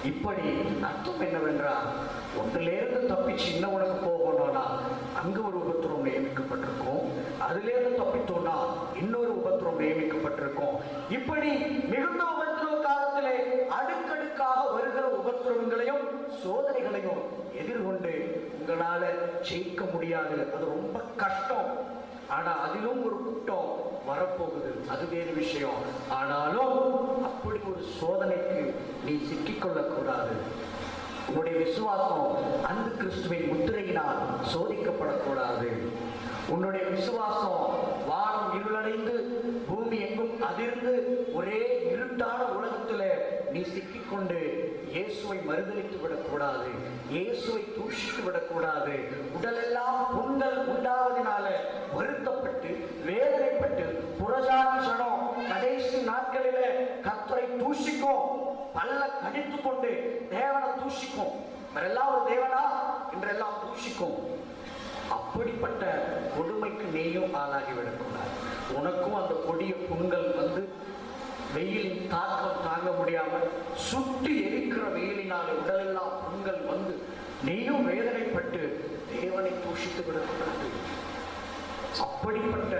Speaker 1: இப்படி அர்த்தம் என்னவென்றால், ஒன்றிலிருந்து தப்பிச்சு இன்னொன்று போகணும்னா அங்க ஒரு உபத்திரம் நியமிக்கப்பட்டிருக்கும், அதிலிருந்து தப்பித்தோம்னா இன்னொரு உபத்திரம் நியமிக்கப்பட்டிருக்கும். இப்படி மிகுந்த உபத்திரவ காலத்திலே அடுக்கடுக்காக வருகிற உபத்திரவங்களையும் சோதனைகளையும் எதிர்கொண்டு உங்களால ஜெயிக்க முடியாது. அது ரொம்ப கஷ்டம். ஆனா அதிலும் ஒரு கூட்டம் வரப்போகுது, அது வேறு விஷயம். ஆனாலும் அப்படி ஒரு சோதனைக்கு நீ சிக்கிக்கொள்ளக்கூடாது. உன்னுடைய விசுவாசம் அந்த கிறிஸ்துவின் முத்திரையினால் சோதிக்கப்படக்கூடாது. உன்னுடைய விசுவாசம் வானம் இருளடைந்து பூமி எங்கும் அதிர்ந்து ஒரே இருட்டான உலகத்துல நீ சிக்கிக்கொண்டு இயேசுவை மறுதலித்து விடக்கூடாது, இயேசுவை தூஷித்து விடக்கூடாது. உடலெல்லாம் புண்கள் உண்டாவதனால வருத்தப்பட்டு வேதனைப்பட்டு புறஜாதி ஜனம் கடைசி நாட்களிலே கர்த்தரை தூஷிக்கும், பல்ல கடித்து கொண்டு தேவனை தூஷிக்கும், வேறெல்லாம் ஒரு தேவனா என்றெல்லாம் தூஷிக்கும். அப்படிப்பட்ட கொடுமைக்கு நீயும் ஆளாகிவிடக்கூடாது. உனக்கும் அந்த கொடிய புண்கள் வந்து வெயிலின் தாக்கம் தாங்க முடியாமல் சுட்டி எரிக்கிற வெயிலினாலே உடலெல்லாம் புண்கள் வந்து நீயும் வேதனைப்பட்டு தேவனை தூஷித்து விடக்கூடாது. அப்படிப்பட்ட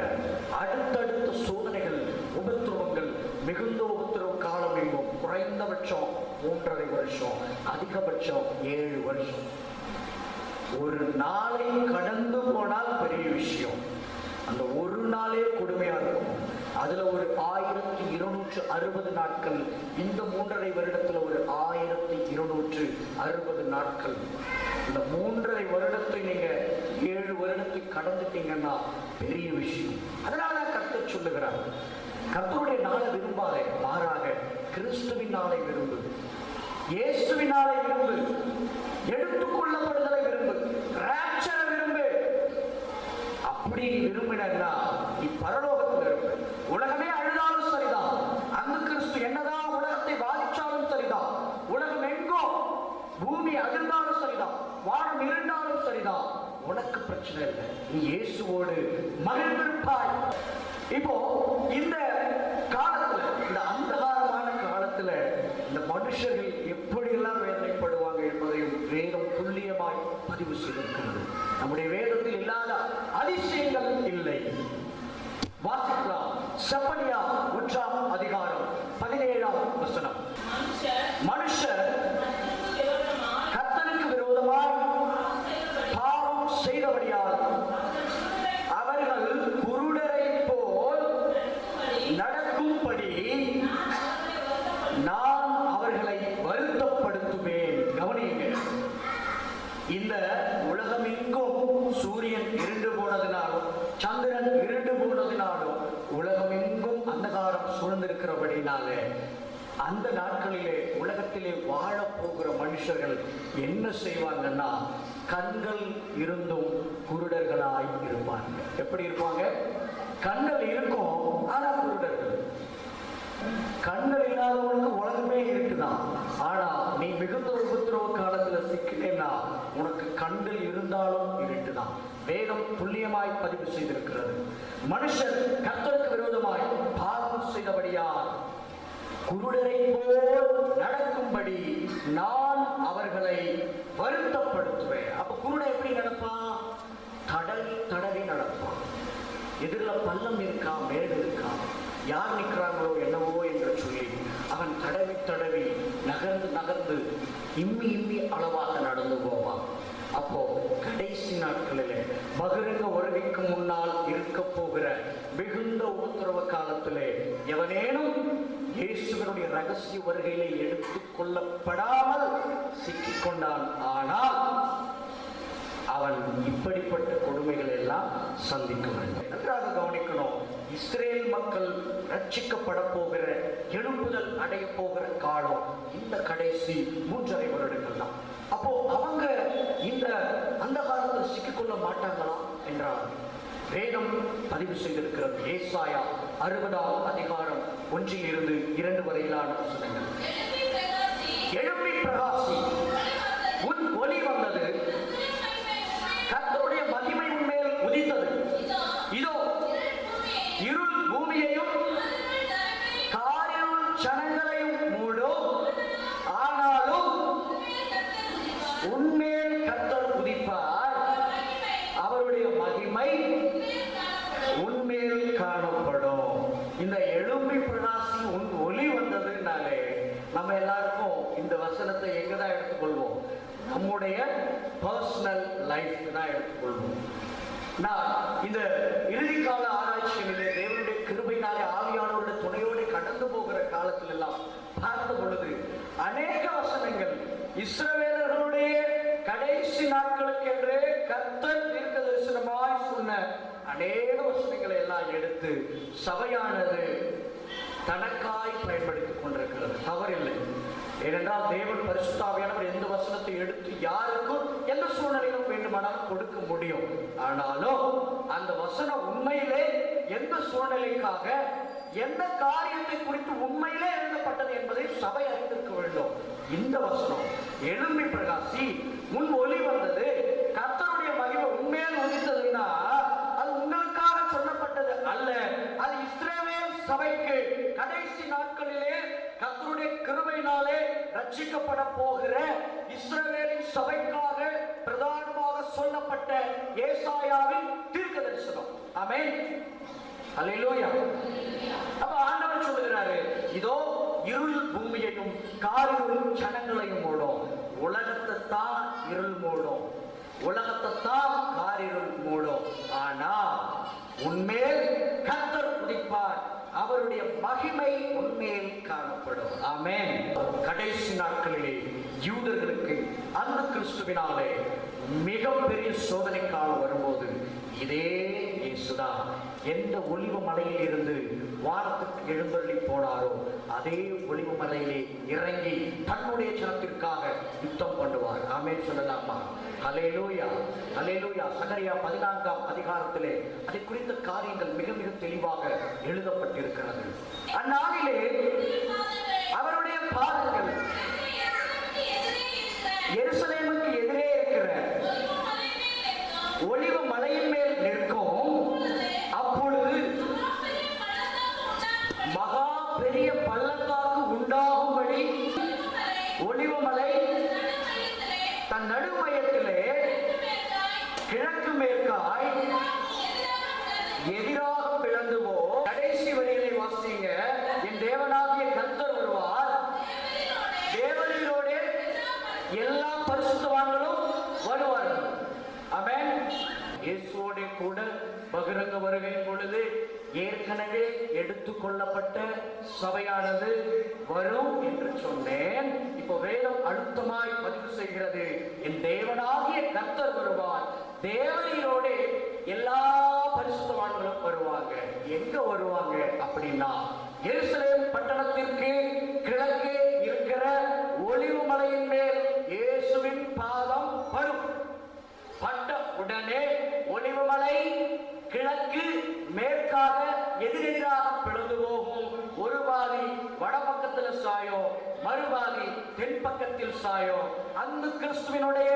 Speaker 1: அடுத்தடுத்த சோதனைகள் உபத்திரவங்கள் மிகுந்த உபத்திரவ காலம் எங்கும் குறைந்தபட்சம் 3.5 வருஷம், அதிகபட்சம் 7 வருஷம். ஒரு நாளை கடந்து போனால் பெரிய விஷயம், அந்த ஒரு நாளே கொடுமையா இருக்கும். அதுல ஒரு 1260 நாட்கள், இந்த 3.5 வருடத்துல ஒரு 1260 நாட்கள். இந்த 3.5 வருடத்தை நீங்க 7 வருடத்தை கடந்துட்டீங்கன்னா பெரிய விஷயம். அதனால கர்த்தர் சொல்லுகிறார், கர்த்தருடைய நாளை விரும்பாதே, மாறாக கிறிஸ்துவின் நாளை விரும்பு, இயேசுவின் நாளை விரும்பு, எடுத்துக்கொள்ளப்படுதலை விரும்பு, ராப்சரை விரும்பு. அப்படி விரும்பினா நீ பரலோகத்தில் இருப்ப. உலகமே அழுதாலும் சரிதான், அந்த கிறிஸ்து என்னதான் உலகத்தை பாதிச்சாலும் சரிதான், உலகம் எங்கோ பூமி அதிர்ந்தாலும் சரிதான், வானம் இருந்தாலும் சரிதான், உனக்கு பிரச்சனை இல்லை, நீ இயேசுவோடு மகிழ்ந்திருப்பாய். இப்போ இந்த காலத்துல, இந்த அந்தகாரமான காலத்துல இந்த மனுஷர்கள் எப்படியெல்லாம் வேதனைப்படுவாங்க என்பதையும் வேதம் துல்லியமாய் பதிவு செய்திருக்கிறது. நம்முடைய வேதத்தில் இல்லாத அதிசயங்கள் இல்லை. வாசிக்கலாம். செப்பனியா 1ஆம் அதிகாரம் 17ஆம் வசனம். மனுஷர் கர்த்தருக்கு விரோதமாய் பாவம் செய்தபடியால் அவர்கள் குருடரை உலகமெங்கும் சூரியன் இருண்டு போனதினாலும் சந்திரன் இருண்டு போனதினாலும் உலகமெங்கும் அந்தகாரம் சூழ்ந்திருக்கிறபடினாலே அந்த நாட்களிலே உலகத்திலே வாழ போகிற மனுஷர்கள் என்ன செய்வாங்கன்னா கண்கள் இருந்தும் குருடர்களாய் இருப்பாங்க. எப்படி இருப்பாங்க? கண்கள் இருக்கும், ஆனா குருடர்கள். கண்கள் இல்லாதவனுக்கு உலகமே இருக்குதான். ஆனா நீ மிகுந்த உபத்திரவ காலத்துல சிக்கினேன்னா உனக்கு கண்கள் இருந்தாலும் இருட்டுதான். வேதம் துல்லியமாய் பதிவு செய்திருக்கிறது. மனுஷர் கர்த்தருக்கு விரோதமாய் பாவம் செய்தபடியால் குருடரை போல் நடக்கும்படி நான் அவர்களை வருத்தப்படுத்துவேன். அப்ப குருடன் எப்படி நடப்பான்? தடவி தடவி நடப்பான். எதிரில் பள்ளம் இருக்கா, மேடு இருக்கா, யார் நிற்கிறாங்களோ என்னவோ என்று சொல்லி அவன் தடவி தடவி நகர்ந்து நகர்ந்து இம்மி இம்மி அளவாக நடந்து போவான். அப்போ கடைசி நாட்களிலே பகிரங்க வருகைக்கு முன்னால் இருக்க போகிற மிகுந்த உபத்திரவ காலத்திலே எவனேனும் இயேசுவினுடைய ரகசிய வருகையிலே எடுத்துக் கொள்ளப்படாமல் சிக்கிக் கொண்டான், ஆனால் அவன் இப்படிப்பட்ட கொடுமைகள் எல்லாம் சந்திக்க வேண்டும். நன்றாக கவனிக்கணும். இஸ்ரேல் மக்கள் ரட்சிக்கப்பட போகிற, எழுப்புதல் அடைய போகிற காலம் இந்த கடைசி 3.5 வருடங்கள் தான். அப்போ அவங்க இந்த அந்த காலத்தில் சிக்கிக்கொள்ள மாட்டாங்களா என்றால் வேதம் பதிவு செய்திருக்கிறது. ஏசாயா 60ஆம் அதிகாரம் 1 to 2 வரையிலான வசனங்கள். எழும்பி பிரகாசி, உன் ஒளி வந்தது, கர்த்தருடைய மகிமை உன்மேல் உதித்தது. இதோ இருள் பூமியையும் காரிருள் ஜனங்களையும் மூடும், ஆனாலும் உன்மேல் கர்த்தர் உதிப்பார், அவருடைய மகிமை உன்மேல் காணப்படும். இந்த எழும்பி பிரகாசி உன் ஒளி வந்ததுனாலே நம்ம எல்லாருக்கும் இந்த வசனத்தை எங்கதான் எடுத்துக்கொள்வோம்? நம்முடைய பர்சனல் லைஃப் தான் எடுத்துக்கொள்வோம். நான் இந்த இறுதிக்கால ஆராய்ச்சிகளிலே தேவனுடைய கிருபையினாலே ஆவியானவருடைய துணையோடு கடந்து போகிற காலத்தில் எல்லாம் பார்த்த பொழுது அநேக வசனங்கள் இஸ்ரவேலர்களுடைய கடைசி நாட்களுக்கென்று கர்த்தர் தீர்க்க தரிசனமாய் சொன்ன அநேக வசனங்களை எல்லாம் எடுத்து சபையானது தனக்காய் பயன்படுத்திக் கொண்டிருக்கிறது. தவறில்லை. ஏனென்றால் தேவன் பரிசுத்த ஆவியானவர் எந்த வசனத்தை எடுத்து யாருக்கும் எந்த சூழ்நிலையிலும் வேண்டுமானால் கொடுக்க முடியும். ஆனாலும் அந்த வசனம் உண்மையிலே எந்த சூழ்நிலைக்காக எந்த காரியத்தை குறித்து உண்மையிலே எழுதப்பட்டது என்பதை சபை அறிந்திருக்க வேண்டும். இந்த வசனம் எழும்பி பிரகாசி முன் ஒளி வந்தது, கர்த்தருடைய மகிமை உண்மையில் உதித்ததுன்னா அது உங்களுக்காக சொல்லப்பட்டது அல்ல. அது இஸ்ரவேல் சபைக்கு கடைசி நாட்களிலே கர்த்தருடைய கிருபையினாலே ரட்சிக்கப்பட போகிற இஸ்ரவேலின் சபைக்காக பிரதானமாக சொல்லப்பட்ட ஏசாயாவின் தீர்க்க தரிசனம். ஆமென், அல்லேலூயா. அப்ப ஆண்டவர் சொல்லுகிறாரு, இதோ இருள் பூமியையும் காரிருள் ஜனங்களையும் மூடும். உலகத்தை தான் இருள் மூடும், உலகத்தை தான் காரிருள் மூடும். ஆனா உன்மேல் கர்த்தர் உதிப்பார், அவருடைய மகிமை உன்மேல் காணப்படும். ஆமென். கடைசி நாட்களிலே யூதர்களுக்கு அந்த கிறிஸ்துவினாலே மிகப்பெரிய சோதனை காலம் வரும்போது இதே இயேசுதான் எந்த ஒலிவ மலையில் இருந்து வானத்துக்கு எழுந்தருளி போனாரோ அதே ஒலிவ மலையிலே இறங்கி தன்னுடைய ஜனத்திற்காக யுத்தம் பண்ணுவார். ஆமென் சொல்லலாமா? ஹல்லேலூயா, ஹல்லேலூயா. சகரியா 14ஆம் அதிகாரத்திலே அதை குறித்த காரியங்கள் மிக மிக தெளிவாக எழுதப்பட்டிருக்கிறது. அந்நாளிலே அவருடைய பாதங்கள் எருசலேமுக்கு எதிரே இருக்கிற ஒலிவ மலையின் மேல் நிற்கும். அப்பொழுது மகா பெரிய பள்ளத்தாக்கு உண்டாகும்படி ஒலிவ மலை தன் நடுமையத்திலே கிழக்கு மேற்காய் எதிராக பிளந்து போ. கடைசி வரிகளை வாசிங்க. என் தேவனாகிய கர்த்தர் வருவார், தேவனோட எல்லா பரிசுத்தவான்களும் வருவார்கள். ஆமென். இயேசுவோட கூட பகிரங்க வருகையின் பொழுது ஏற்கனவே எடுத்துக்கொள்ளப்பட்ட சபையானது வரும் என்று சொன்னேன். இப்போ வேதம் அழுத்தமாய் பதிவு செய்கிறது, என் தேவனாகிய கர்த்தர் வருவார். தேவனோட எல்லா பரிசுத்தவான்களும் வருவாங்க. எங்க வருவாங்க அப்படின்னா, எருசலேம் பட்டணத்திற்கு கிழக்கே இருக்கிற ஒலிவு மலையின் மேல் இயேசுவின் பாதம் வரும். பட்ட உடனே ஒலிவு மலை கிழக்கு மேற்காக எதிரெதிராக பிளந்து போகும். ஒரு பாதி வடபக்கத்தில் சாயும், மறுபாதி தென் பக்கத்தில் சாயும். அந்த கிறிஸ்துவினுடைய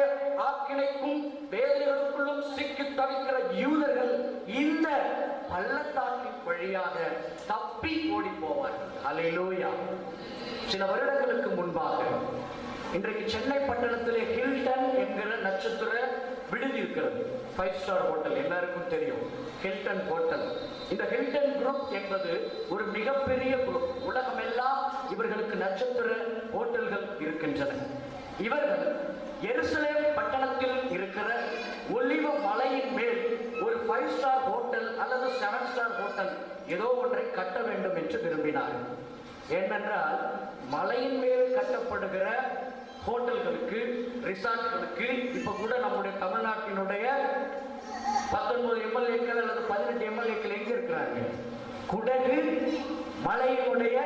Speaker 1: ஆக்கினைக்கும் வேலைகளுக்குள்ளும் சிக்கி தவிக்கிற யூதர்கள் இந்த பள்ளத்தாக்கின் வழியாக தப்பி ஓடி போவார்கள். அல்லேலூயா. சில வருடங்களுக்கு முன்பாக இன்றைக்கு சென்னை பட்டணத்திலே ஹில்டன் என்கிற நட்சத்திர விடுதி இருக்கிறது. 5 ஸ்டார் ஹோட்டல் எல்லாருக்கும் தெரியும், ஹில்டன் ஹோட்டல். இந்த ஹில்டன் குரூப் என்பது ஒரு மிகப்பெரிய குரூப். உலகமெல்லாம் இவர்களுக்கு நட்சத்திர ஹோட்டல்கள் இருக்கின்றன. இவர்கள் எருசலேம் பட்டணத்தில் இருக்கிற ஒலிவ மலையின் மேல் ஒரு 5 ஸ்டார் ஹோட்டல் அல்லது 7 ஸ்டார் ஹோட்டல் ஏதோ ஒன்றை கட்ட வேண்டும் என்று விரும்பினார்கள். ஏனென்றால் மலையின் மேல் கட்டப்படுகிற ஹோட்டல்களுக்கு, ரிசார்ட்களுக்கு இப்ப கூட நம்முடைய தமிழ்நாட்டினுடைய 19 எம்எல்ஏக்கள் அல்லது 18 எம்எல்ஏக்கள் எங்க இருக்கிறாங்க? குடகு மலையினுடைய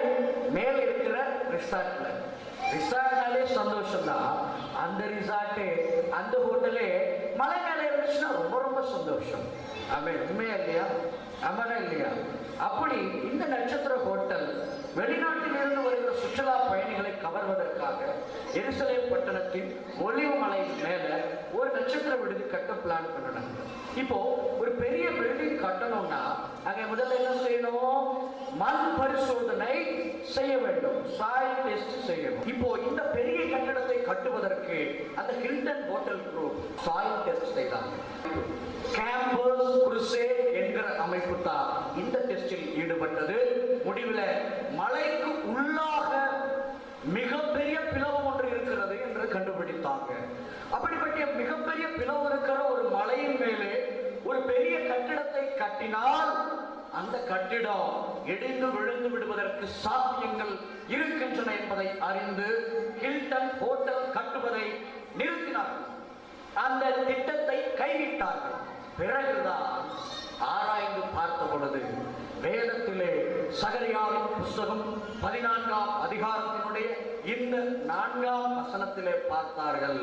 Speaker 1: மேல் இருக்கிற ரிசார்ட்ல. ரிசார்ட்னாலே சந்தோஷம் தான். அந்த ரிசார்ட்டு, அந்த ஹோட்டலே மலை மேலே இருந்துச்சுன்னா ரொம்ப ரொம்ப சந்தோஷம். ஆமென். உண்மையா இல்லையா? ஆமாடா இல்லையா? அப்படி இந்த நட்சத்திர ஹோட்டல் வெளிநாட்டிலிருந்து வருகிற சுற்றுலா பயணிகளை கவர்வதற்காக எருசலேம் பட்டணத்தின் ஒலிவு மலை மேல ஒரு நட்சத்திர விடுதி கட்ட பிளான் பண்ணாங்க. இப்போ ஒரு பெரிய பில்டிங் கட்டணும்னா அங்க முதல்ல என்ன செய்யணும்? மண் பரிசோதனை செய்ய வேண்டும், சாயில் டெஸ்ட் செய்யணும். இப்போ இந்த பெரிய கட்டடத்தை கட்டுவதற்கு அந்த Hilton hotel group soil test செய்தாங்க. கேம்பஸ் குருசேட் என்கிற அமைப்பு தான் இந்த டெஸ்டில் ஈடுபட்டது. முடிவில் மலைக்கு உள்ளாக மிகப்பெரிய பிளவு ஒன்று இருக்கிறது என்று கண்டுபிடித்தாங்க. அப்படிப்பட்ட மிகப்பெரிய பிளவு இருக்கிற ஒரு மலையின் மேலே ஒரு பெரிய கட்டிடத்தை கட்டினால் அந்த கட்டிடம் இடிந்து விழுந்து விடுவதற்கு சாத்தியங்கள் இருக்கின்றன என்பதை அறிந்து ஹில்டன் ஹோட்டல் கட்டுவதை நிறுத்தினார்கள். அந்த திட்டத்தை கைவிட்டார்கள். பிறகுதான் ஆராய்ந்து பார்த்த பொழுது வேதத்திலே சகரியாவின் புஸ்தகம் 14ஆம் அதிகாரத்தினுடைய இந்த 4ஆம் வசனத்திலே பார்த்தார்கள்.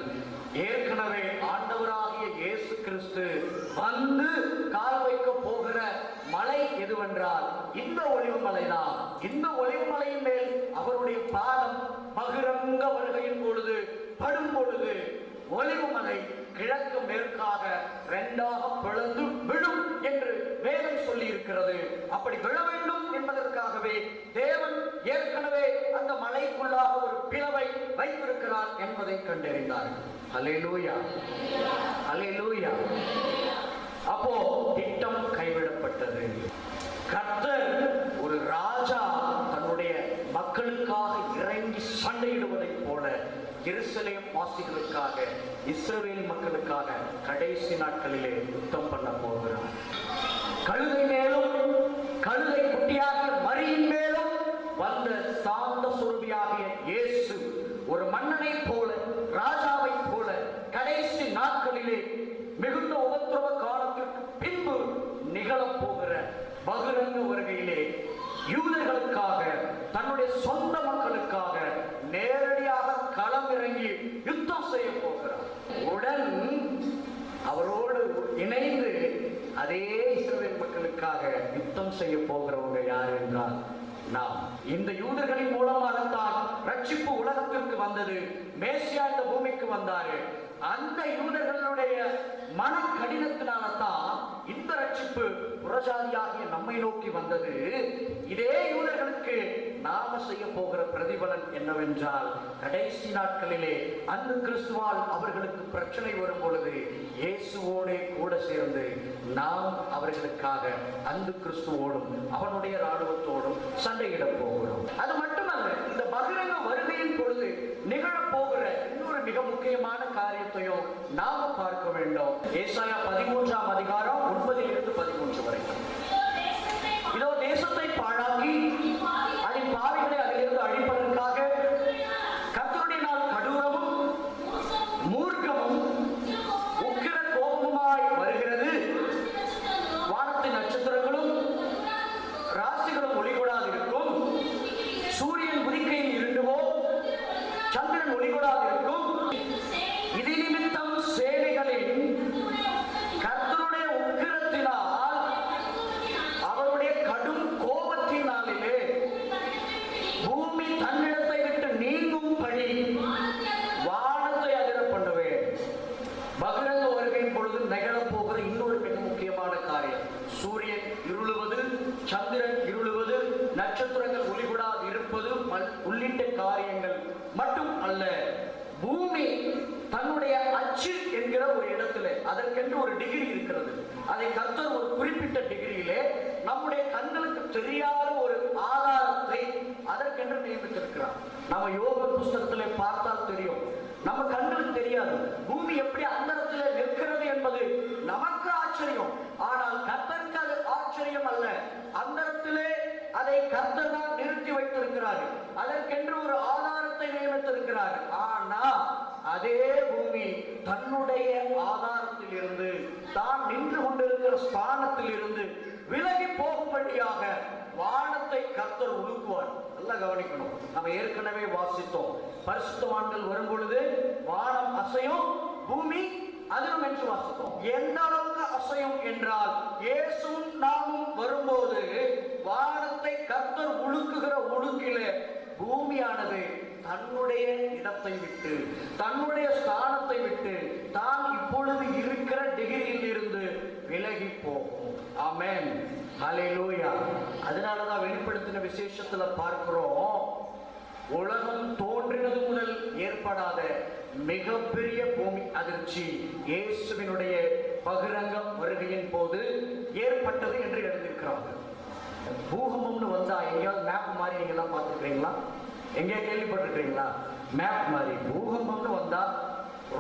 Speaker 1: ஏற்கனவே ஆண்டவராகிய இயேசு கிறிஸ்து வந்து கால் வைக்க போகிற மலை எதுவென்றால் இந்த ஒலிவு மலைதான். இந்த ஒலிவு மலையின் மேல் அவருடைய பாதம் பகிரங்க வருகையின் பொழுது படும் பொழுது ஒலிவு மலை கிழக்கு மேற்காக 2ஆக பிளந்து விழும் என்று வேதம் சொல்லி இருக்கிறது. அப்படி விழ வேண்டும் என்பதற்காகவே தேவன் ஏற்கனவே அந்த மலைக்குள்ளாக ஒரு பிளவை வைத்திருக்கிறார் என்பதை கண்டறிந்தார்கள். அல்லேலூயா, அல்லேலூயா. அப்போ திட்டம் கைவிடப்பட்டது. கர்த்தர் ஒரு ராஜா தன்னுடைய மக்களுக்காக இறங்கி சண்டையிடுவதைப் போல எருசலேம் வாசிகளுக்காக, இஸ்ரவேல் மக்களுக்காக கடைசி நாட்களிலே யுத்தம் பண்ண போகிறார். கழுதை மேலும் கழுதை குட்டியாகிய மரியின் மேலும் வந்த சாந்த சுரபியாகிய இயேசு ஒரு மன்னனை போல, ராஜாவை போல கடைசி நாட்களிலே மிகுந்த உபத்திரவ காலத்திற்கு பின்பு நிகழப் போகிற பகிரங்க வருகையிலே யூதர்களுக்காக, தன்னுடைய சொந்த மக்களுக்காக நேரடியாக களம் இறங்கி யுத்தம் செய்ய போகிறார். உடன் அவரோடு இணைந்து அதே இஸ்ரவேல் மக்களுக்காக யுத்தம் செய்ய போகிறவங்க யார் என்றால் நாம். இந்த யூதர்களின் மூலமாகத்தான் ரட்சிப்பு உலகத்திற்கு வந்தது. மேசியா இந்த பூமிக்கு வந்தாரு. அந்த யூதர்களுடைய மன கடினத்தினால்தான் இந்த ரட்சிப்பு புறஜாதியாகிய நம்மை நோக்கி வந்தது. இதே யூதர்களுக்கு நாம செய்ய போகிற பிரதிபலன் என்னவென்றால், கடைசி நாட்களிலே அந்த கிறிஸ்துவால் அவர்களுக்கு பிரச்சனை வரும் பொழுது இயேசுவோட கூட சேர்ந்து நாம் அவர்களுக்காக அந்த கிறிஸ்துவோடும் அவனுடைய ராணுவத்தோடும் சண்டையிட போகிறோம். அது மட்டுமல்ல, இந்த பகிரங்க வருகையின் பொழுது நிகழப்போகிற இன்னொரு மிக முக்கியமான காரியத்தையும் நாம பார்க்க வேண்டும். ஏசாயா 13ஆம் அதிகாரம் 9 இலிருந்து 13 வரைக்கும். இதோ நிகழப் போகிற இன்னொரு மிக முக்கியமான காரியம், சூரியன் இருளுவது, சந்திரன் இருளுவது, நட்சத்திரங்கள் ஒளிவிடாது இருப்பது உள்ளிட்ட காரியங்கள் மட்டும் அல்ல, பூமி தன்னுடைய அச்சு என்கிற ஒரு இடத்துல அதற்கென்று ஒரு டிகிரி இருக்கிறது. அதை கர்த்தர் ஒரு குறிப்பிட்ட டிகிரியிலே நம்முடைய கண்களுக்கு தெரியாத ஒரு ஆதாரத்தை அதற்கென்று நியமித்திருக்கிறார். நம்ம யோக புஸ்தகத்திலே பார்த்தால் தெரியும், நம்ம கண்களுக்கு தெரியாது பூமி எப்படி அந்தரத்திலே நிற்கிறது என்பது நமக்கு ஆச்சரியம். ஆனால் கர்த்தருக்கு அது ஆச்சரியம் அல்ல. அந்தரத்திலே அதை கர்த்தர் தான் நிறுத்தி வைத்திருக்கிறார். அதற்கென்று ஒரு ஆதாரத்தை நியமித்திருக்கிறார். ஆனா அதே பூமி தன்னுடைய ஆதாரத்தில் இருந்து, தான் நின்று கொண்டிருக்கிற ஸ்தானத்தில் இருந்து விலகி போகும்படியாக வானத்தை கர்த்தர் உலுக்குவார். நல்லா கவனிக்கணும். நம்ம ஏற்கனவே வாசித்தோம், பரிசுத்தவான்கள் வரும் பொழுது வானம் அசையும், பூமி அதிலும் என்று வாசித்தோம். எந்த அளவுக்கு அசையும் என்றால், இயேசுவும் நாமும் வரும்போது வானத்தை கர்த்தர் உலுக்குகிற உலுக்கிலே பூமியானது தன்னுடைய இடத்தை விட்டு, தன்னுடைய ஸ்தானத்தை விட்டு, தான் இப்பொழுது இருக்கிற டிகிரியில் இருந்து விலகி போகும். ஆமென், ஹல்லேலூயா. அதனாலதான் வெளிப்படுத்தின விசேஷத்துல பார்க்கிறோம், உலகம் தோன்றினது முதல் ஏற்படாத மிகப்பெரிய பூமி அதிர்ச்சி இயேசுவினுடைய பகிரங்க வருகையின் போது ஏற்பட்டது என்று எழுதியிருக்கிறாங்க. பூகம்பம்னு வந்தா எங்கேயாவது மேப் மாதிரி நீங்க எல்லாம் பார்த்துருக்கீங்களா? எங்கே கேள்விப்பட்டிருக்கீங்களா? மேப் மாதிரி பூகம்பம்னு வந்தா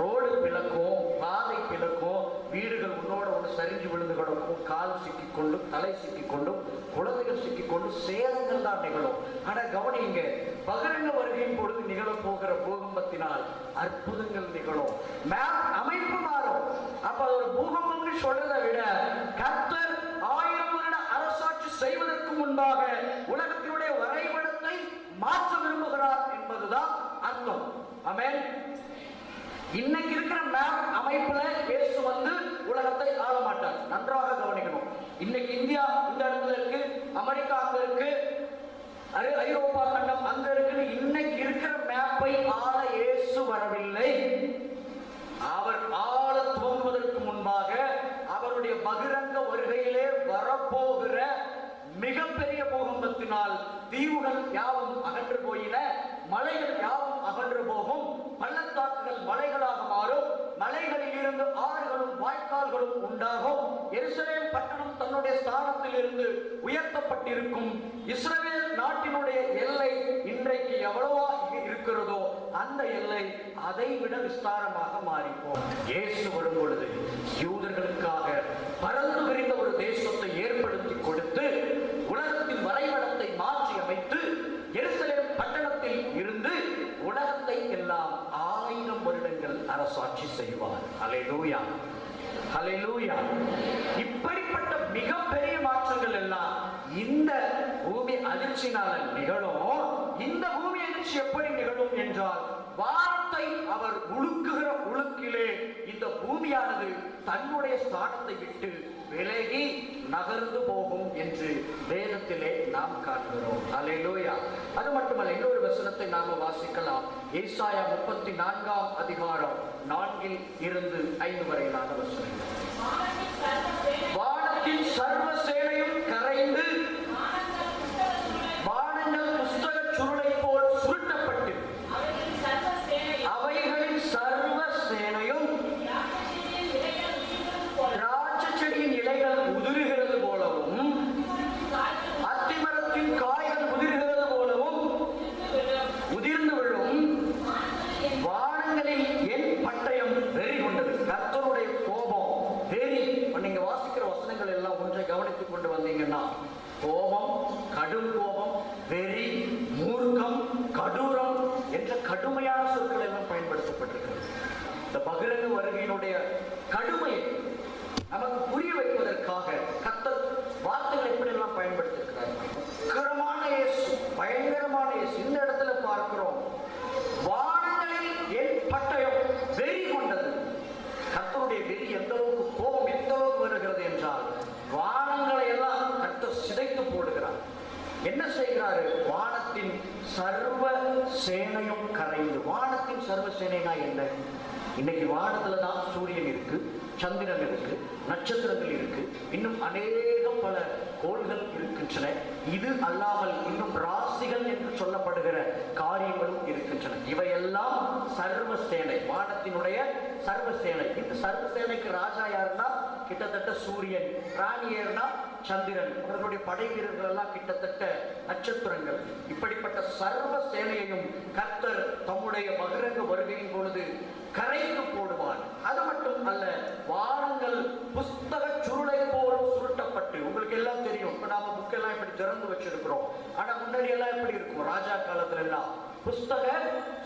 Speaker 1: ரோடு பிளக்கும், பாதை பிளக்கும், வீடுகள் உன்னோட ஒன்று சரிஞ்சு விழுந்து கிடக்கும், கால் சிக்கிக்கொண்டும், தலை சிக்கிக்கொண்டும், குழந்தைகள் சிக்கிக்கொண்டு சேதங்கள் தான் நிகழும். ஆனா கவனிங்க, பகிரங்க வருகையின் பொழுது நிகழப் போகிற பூகம்பத்தினால் அற்புதங்கள் நிகழும், மேப் அமைப்பு மாறும். அப்ப ஒரு பூகம்பம்னு சொல்றதை விட கர்த்தர் 1000 வருட அரசாட்சி செய்வதற்கு முன்பாக உலகத்தினுடைய வரைபடத்தை மாற்ற விரும்புகிறார் என்பதுதான் அர்த்தம். ஆமென். இன்னைக்கு இருக்கிற மேப் அமைப்புல இயேசு வந்து உலகத்தை ஆள மாட்டார். நன்றாக கவனிக்கணும். இன்னைக்கு இந்தியா இந்த இடத்துல இருக்கு, அமெரிக்கா அங்க இருக்கு, ஐரோப்பா கண்டம் அங்க இருக்கு. இன்னைக்கு இருக்கிற மேப்பை ஆள இயேசு வரவில்லை. அவர் ஆள துவங்குவதற்கு முன்பாக அவருடைய பகிரங்க வருகையிலே வரப்போகிற மிகப்பெரிய பூகம்பத்தினால் தீவுகள் யாவும் அகன்று போயின, மலைகள் யாவும் அகன்று போகும், பள்ளத்தாக்குகள் மலைகளாக மாறும், மலைகளில் இருந்து ஆறுகளும் வாய்க்கால்களும் உண்டாகும். எருசலேம் பட்டணம் தன்னுடைய ஸ்தானத்தில் இருந்து உயர்த்தப்பட்டிருக்கும். இஸ்ரவேல் நாட்டினுடைய எல்லை இன்றைக்கு எவ்வளவா இருக்கிறதோ அந்த எல்லை அதை விட விஸ்தாரமாக மாறிப்போம். இயேசு வரும் பொழுது யூதர்களுக்காக பரந்து விரிந்த ஒரு தேசத்தை ஏற்படுத்தி கொடுத்து உலகத்தின் வரைபடத்தை மாற்றி அமைத்து எருசலேம் பட்டணத்தில் இருந்து உலகத்தை எல்லாம் 1000 வருடங்கள் அரசாட்சி செய்வார். ஹல்லேலூயா, ஹல்லேலூயா. இப்படிப்பட்ட மிகப்பெரிய மாற்றங்கள் எல்லாம் இந்த பூமி அதிர்ச்சினால நிகழும். இந்த பூமி அதிர்ச்சி எப்படி நிகழும் என்றால், வானத்தை அவர் உலுக்குகிற உலுக்கிலே இந்த பூமியானது தன்னுடைய ஸ்தானத்தை விட்டு விலகி நகர்ந்து போகும் என்று வேதத்திலே நாம் காண்கிறோம். ஹல்லேலூயா. அது மட்டுமல்ல, இன்னொரு வசனத்தை நாம வாசிக்கலாம். ஏசாயா 34ஆம் அதிகாரம் 4 இருந்து 5 வரையிலான வசனங்கள். வானத்தின் சர்வ சேனையும் கரைந்து வானங்கள் புஸ்தக சுருளை போல் சுருட்டப்பட்டு அவைகளின் சர்வ சேனையும் திராட்சை செடியின் இலைகள் உதிர்கிறது போலவும் அத்திமரத்தின் காய்கள் உதிர்கிறது போலவும் உதிர்ந்து விழும். வானங்களில் என் பட்டயம் வெறி கொண்டது. கர்த்தருடைய கோபம், வெறி. நீங்க வாசிக்கிற வசனங்கள் எல்லாம் ஒன்றை கவனித்துக் கொண்டு வந்தீங்கன்னா, கோபம், கடும் கோபம், வெறி, மூர்க்கம், கடூரம் என்ற கடுமையான சொற்கள் எல்லாம் பயன்படுத்தப்பட்டிருக்கிறது. இந்த பகிரங்க வருகையினுடைய கடுமையை நமக்கு புரிய வைப்பதற்காக கர்த்தர் வார்த்தைகளை எப்படி எல்லாம் பயன்படுத்திருக்கிறார். உக்கிரமான இயேசு, பயங்கரமான இயேசு. இந்த இடத்துல பார்க்கிறோம், வானங்களில் என் பட்டயம் வெறி கொண்டது. கர்த்தருடைய வெறி எந்த அளவுக்கு, கோபம் எந்த அளவுக்கு வருகிறது என்றால், வானங்களை எல்லாம் கர்த்தர் சிதைத்து போடுகிறார். என்ன செய்கிறாரு? வானத்தின் சர்வ சேனையும் கரைந்து. வானத்தின் சர்வ சேனைனா என்ன? இன்னைக்கு வானத்துல தான் சூரியன் இருக்கு, சந்திரன் இருக்கு, நட்சத்திரங்கள் இருக்கு, இன்னும் அநேகம் பல கோள்கள் இருக்கின்றன. இது அல்லாமல் இன்னும் ராசிகள் என்று சொல்லப்படுகிற காரியங்களும் இருக்கின்றன. இவையெல்லாம் சர்வசேனை, வானத்தினுடைய சர்வசேனை. இந்த சர்வசேனைக்கு ராஜா யாருன்னா கிட்டத்தட்ட சூரியன், ராணி யாருன்னா சந்திரன், அவர்களுடைய படை வீரர்கள் எல்லாம் கிட்டத்தட்ட நட்சத்திரங்கள். இப்படிப்பட்ட சர்வ சேனையையும் கர்த்தர் தம்முடைய பகிரங்க வருகையின் பொழுது கரைந்து போடுவார். அது மட்டும் அல்ல, வானங்கள் புஸ்தக சுருளை போல சுருட்டப்பட்டு, உங்களுக்கு எல்லாம் தெரியும், இப்ப நாம புக்கெல்லாம் இப்படி திறந்து வச்சிருக்கிறோம். ஆனா முன்னாடி எல்லாம் எப்படி இருக்கும், ராஜா காலத்துல எல்லாம் புஸ்தக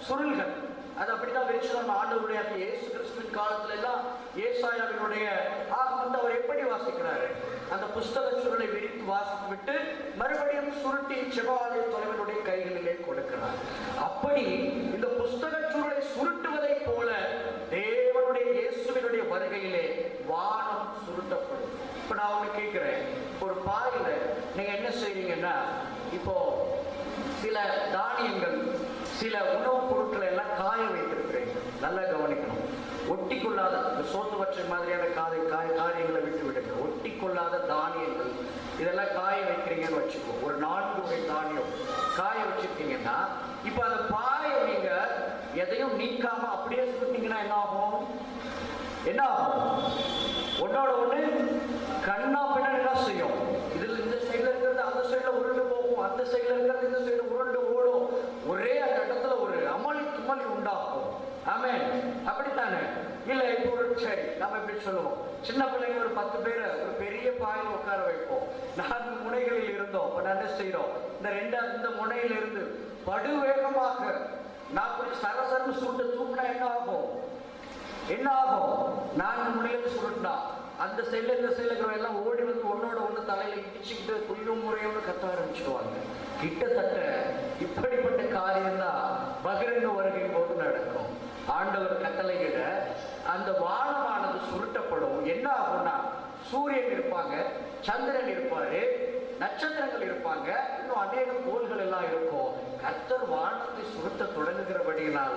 Speaker 1: சுருள்கள். அது அப்படிதான் விரிச்சலாம். ஆண்டவருடைய இயேசு கிறிஸ்துவின் காலத்துல எல்லாம் ஏசாயாவினுடைய ஆகமத்தை அவர் எப்படி வாசிக்கிறாரு, அந்த புஸ்தக சுருளை விரித்து வாசித்து விட்டு மறுபடியும் சுருட்டி செபாலய தலைவனுடைய கைகளிலே கொடுக்கிறார். அப்படி இந்த புஸ்தக சுருளை சுருட்டுவதை போல தேவனுடைய இயேசுவினுடைய வருகையிலே வானம் சுருட்டப்படும். இப்ப நான் ஒண்ணு கேட்கிறேன், ஒரு பாயில நீங்க என்ன செய்றீங்கன்னா, இப்போ சில தானியங்கள், சில உணவுப் பொருட்களை எல்லாம் காய வைத்திருக்கிறீங்க. நல்லா கவனிக்கணும். ஒட்டி கொள்ளாத சோத்து வச்ச மாதிரியான காரியங்களை விட்டு விடுங்க. ஒட்டி கொள்ளாத தானியங்கள் இதெல்லாம் காய வைக்கிறீங்கன்னு வச்சுக்கோ. ஒரு 4 வகை தானியம் காய வச்சிருக்கீங்கன்னா, இப்ப அந்த பாயை நீங்க எதையும் நீக்காம அப்படியே சுட்டிங்கன்னா என்ன ஆகும்? என்ன ஆகும்? ஒன்னோட ஒண்ணு கண்ணா பின்னா என்ன செய்யும்? இதுல இந்த சைட்ல இருக்கிறது அந்த சைட்ல உருண்டு போகும், அந்த சைட்ல இருக்கிறது இந்த சைடு உருண்டு ஓடும். ஒரே அந்த இடத்துல ஒரு அமளி துமளி உண்டாகும். ஆமென். அப்படித்தானே? இல்ல இப்போ ஒரு சரி நம்ம எப்படி சொல்லுவோம், சின்ன பிள்ளைங்க ஒரு 10 பேரை ஒரு பெரிய பாயில் உட்கார வைப்போம். 4 முனைகளில் இருந்தோம். இப்ப என்ன செய்யறோம், இந்த முனையில இருந்து படுவேகமாக நான் கொஞ்சம் சரசரன்னு சுருட்டு தூக்கினா என்ன ஆகும்? என்ன ஆகும்? 4 முனையிலிருந்து சுருட்டா அந்த சைட்ல இந்த சைட்ல இருக்கிற எல்லாம் ஓடி வந்து ஒன்னோட ஒண்ணு தலையில இடிச்சுக்கிட்டு குள்ளும் முறையோடு கத்த ஆரம்பிச்சுடுவாங்க. கிட்டத்தட்ட இப்படிப்பட்ட காரியம் தான் பகிரங்க வருகையின் போது நடக்கும். ஆண்டவர் கட்டளையிட அந்த வானமானது சுருட்டப்படும். என்ன ஆகும்னா, சூரியன் இருப்பாங்க, சந்திரன் இருப்பாரு, நட்சத்திரங்கள் இருப்பாங்க, இன்னும் அநேக கோள்கள் எல்லாம் இருக்கும். கர்த்தர் வானத்தை சுருட்ட தொடங்குகிறபடியினால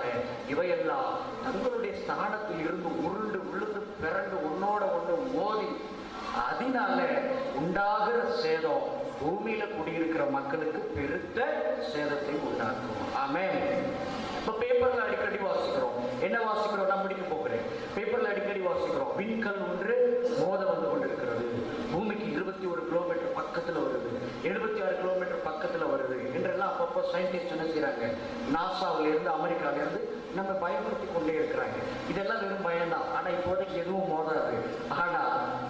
Speaker 1: இவையெல்லாம் தங்களுடைய ஸ்தானத்தில் இருந்து உருண்டு விழுந்து பிறண்டு ஒன்னோட ஒன்று மோதி, அதனால உண்டாகிற சேதம் பூமியில குடியிருக்கிற மக்களுக்கு பெருத்த சேதத்தை உண்டாக்கும். ஆமென். இப்ப பேப்பர்ல அடிக்கடி வாசிக்கிறோம். என்ன வாசிக்கிறோம்? நான் முடிக்க போகிறேன். பேப்பர்ல அடிக்கடி வாசிக்கிறோம், விண்கல் ஒன்று மோத வந்து கொண்டிருக்கிறது, பூமிக்கு 21 கிலோமீட்டர் பக்கத்துல வருது, 76 கிலோமீட்டர் பக்கத்துல வருது என்றெல்லாம் அப்பப்போ சயின்டிஸ்ட் என்ன செய்யறாங்க, நாசாவில இருந்து அமெரிக்காவில இருந்து நம்ம பயன்படுத்தி கொண்டே இருக்கிறாங்க. இதெல்லாம் வெறும் பயம்தான். ஆனா இப்போதைக்கு எதுவும் மோதாது. ஆனா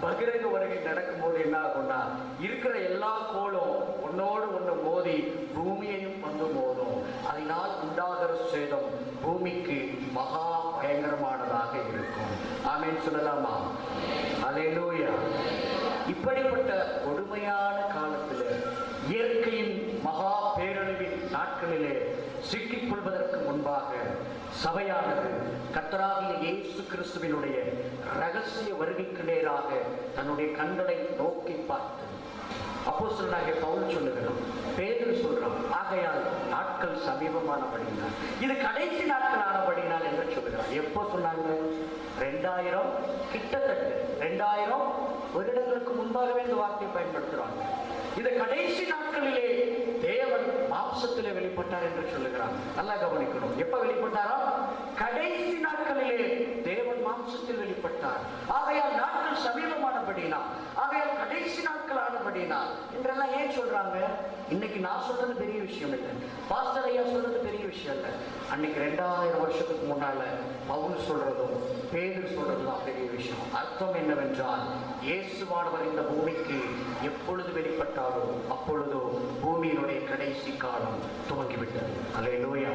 Speaker 1: பகிரங்க வருகை நடக்கும் போது என்ன ஆகும்னா, இருக்கிற எல்லா கோளும் ஒன்னோடு ஒன்று மோதி பூமியையும் வந்து மோதும். அதனால் உண்டாகிற சேதம் பூமிக்கு மகா பயங்கரமானதாக இருக்கும். ஆமென் சொல்லலாமா? அல்லேலூயா. இப்படிப்பட்ட கொடுமையான காலத்தில், இயற்கையின் மகா பேரழிவின் நாட்களிலே சிக்கிக் கொள்வதற்கு முன்பாக சபையானது கர்த்தராகிய இயேசு கிறிஸ்துவினுடைய ரகசிய வருகைக்கு நேராக தன்னுடைய கண்களை நோக்கி பார்த்து, அப்போஸ்தலனாகிய பவுல் சொல்லுகிறான், பேதுரு சொல்றான், ஆகையால் நாட்கள் சமீபமானபடியினால், இது கடைசி நாட்கள் ஆனபடியினால் என்று சொல்லுகிறான். எப்போ சொன்னாங்க? 2000 கிட்டத்தட்ட 2000 வருடங்களுக்கு முன்பாகவே இந்த வார்த்தையை பயன்படுத்துறாங்க. இந்த கடைசி நாட்களிலே தேவன் மாம்சத்திலே வெளிப்பட்டார் என்று சொல்லுகிறாங்க. நல்லா கவனிக்கணும். எப்ப வெளிப்பட்டாரா? கடைசி நாட்களிலே தேவன் மாம்சத்தில் வெளிப்பட்டார். ஆகையால் நாட்கள் சமீபமானபடினால், ஆகையால் கடைசி நாட்கள் ஆனபடினால் என்றெல்லாம் ஏன் சொல்றாங்க? இன்னைக்கு நான் சொல்றது பெரிய விஷயம் இல்லை, பாஸ்டர் ஐயா சொல்றது பெரிய விஷயம் இல்லை. அன்னைக்கு 2000 வருஷத்துக்கு முன்னால பவுல் சொல்றதும் பேதுரு சொல்றதும் தான் பெரிய விஷயம். அர்த்தம் என்னவென்றால், இயேசுவானவர் இந்த பூமிக்கு எப்பொழுது வெளிப்பட்டாரோ அப்பொழுதோ பூமியினுடைய கடைசி காலம் துவங்கிவிட்டது. அல்லேலூயா.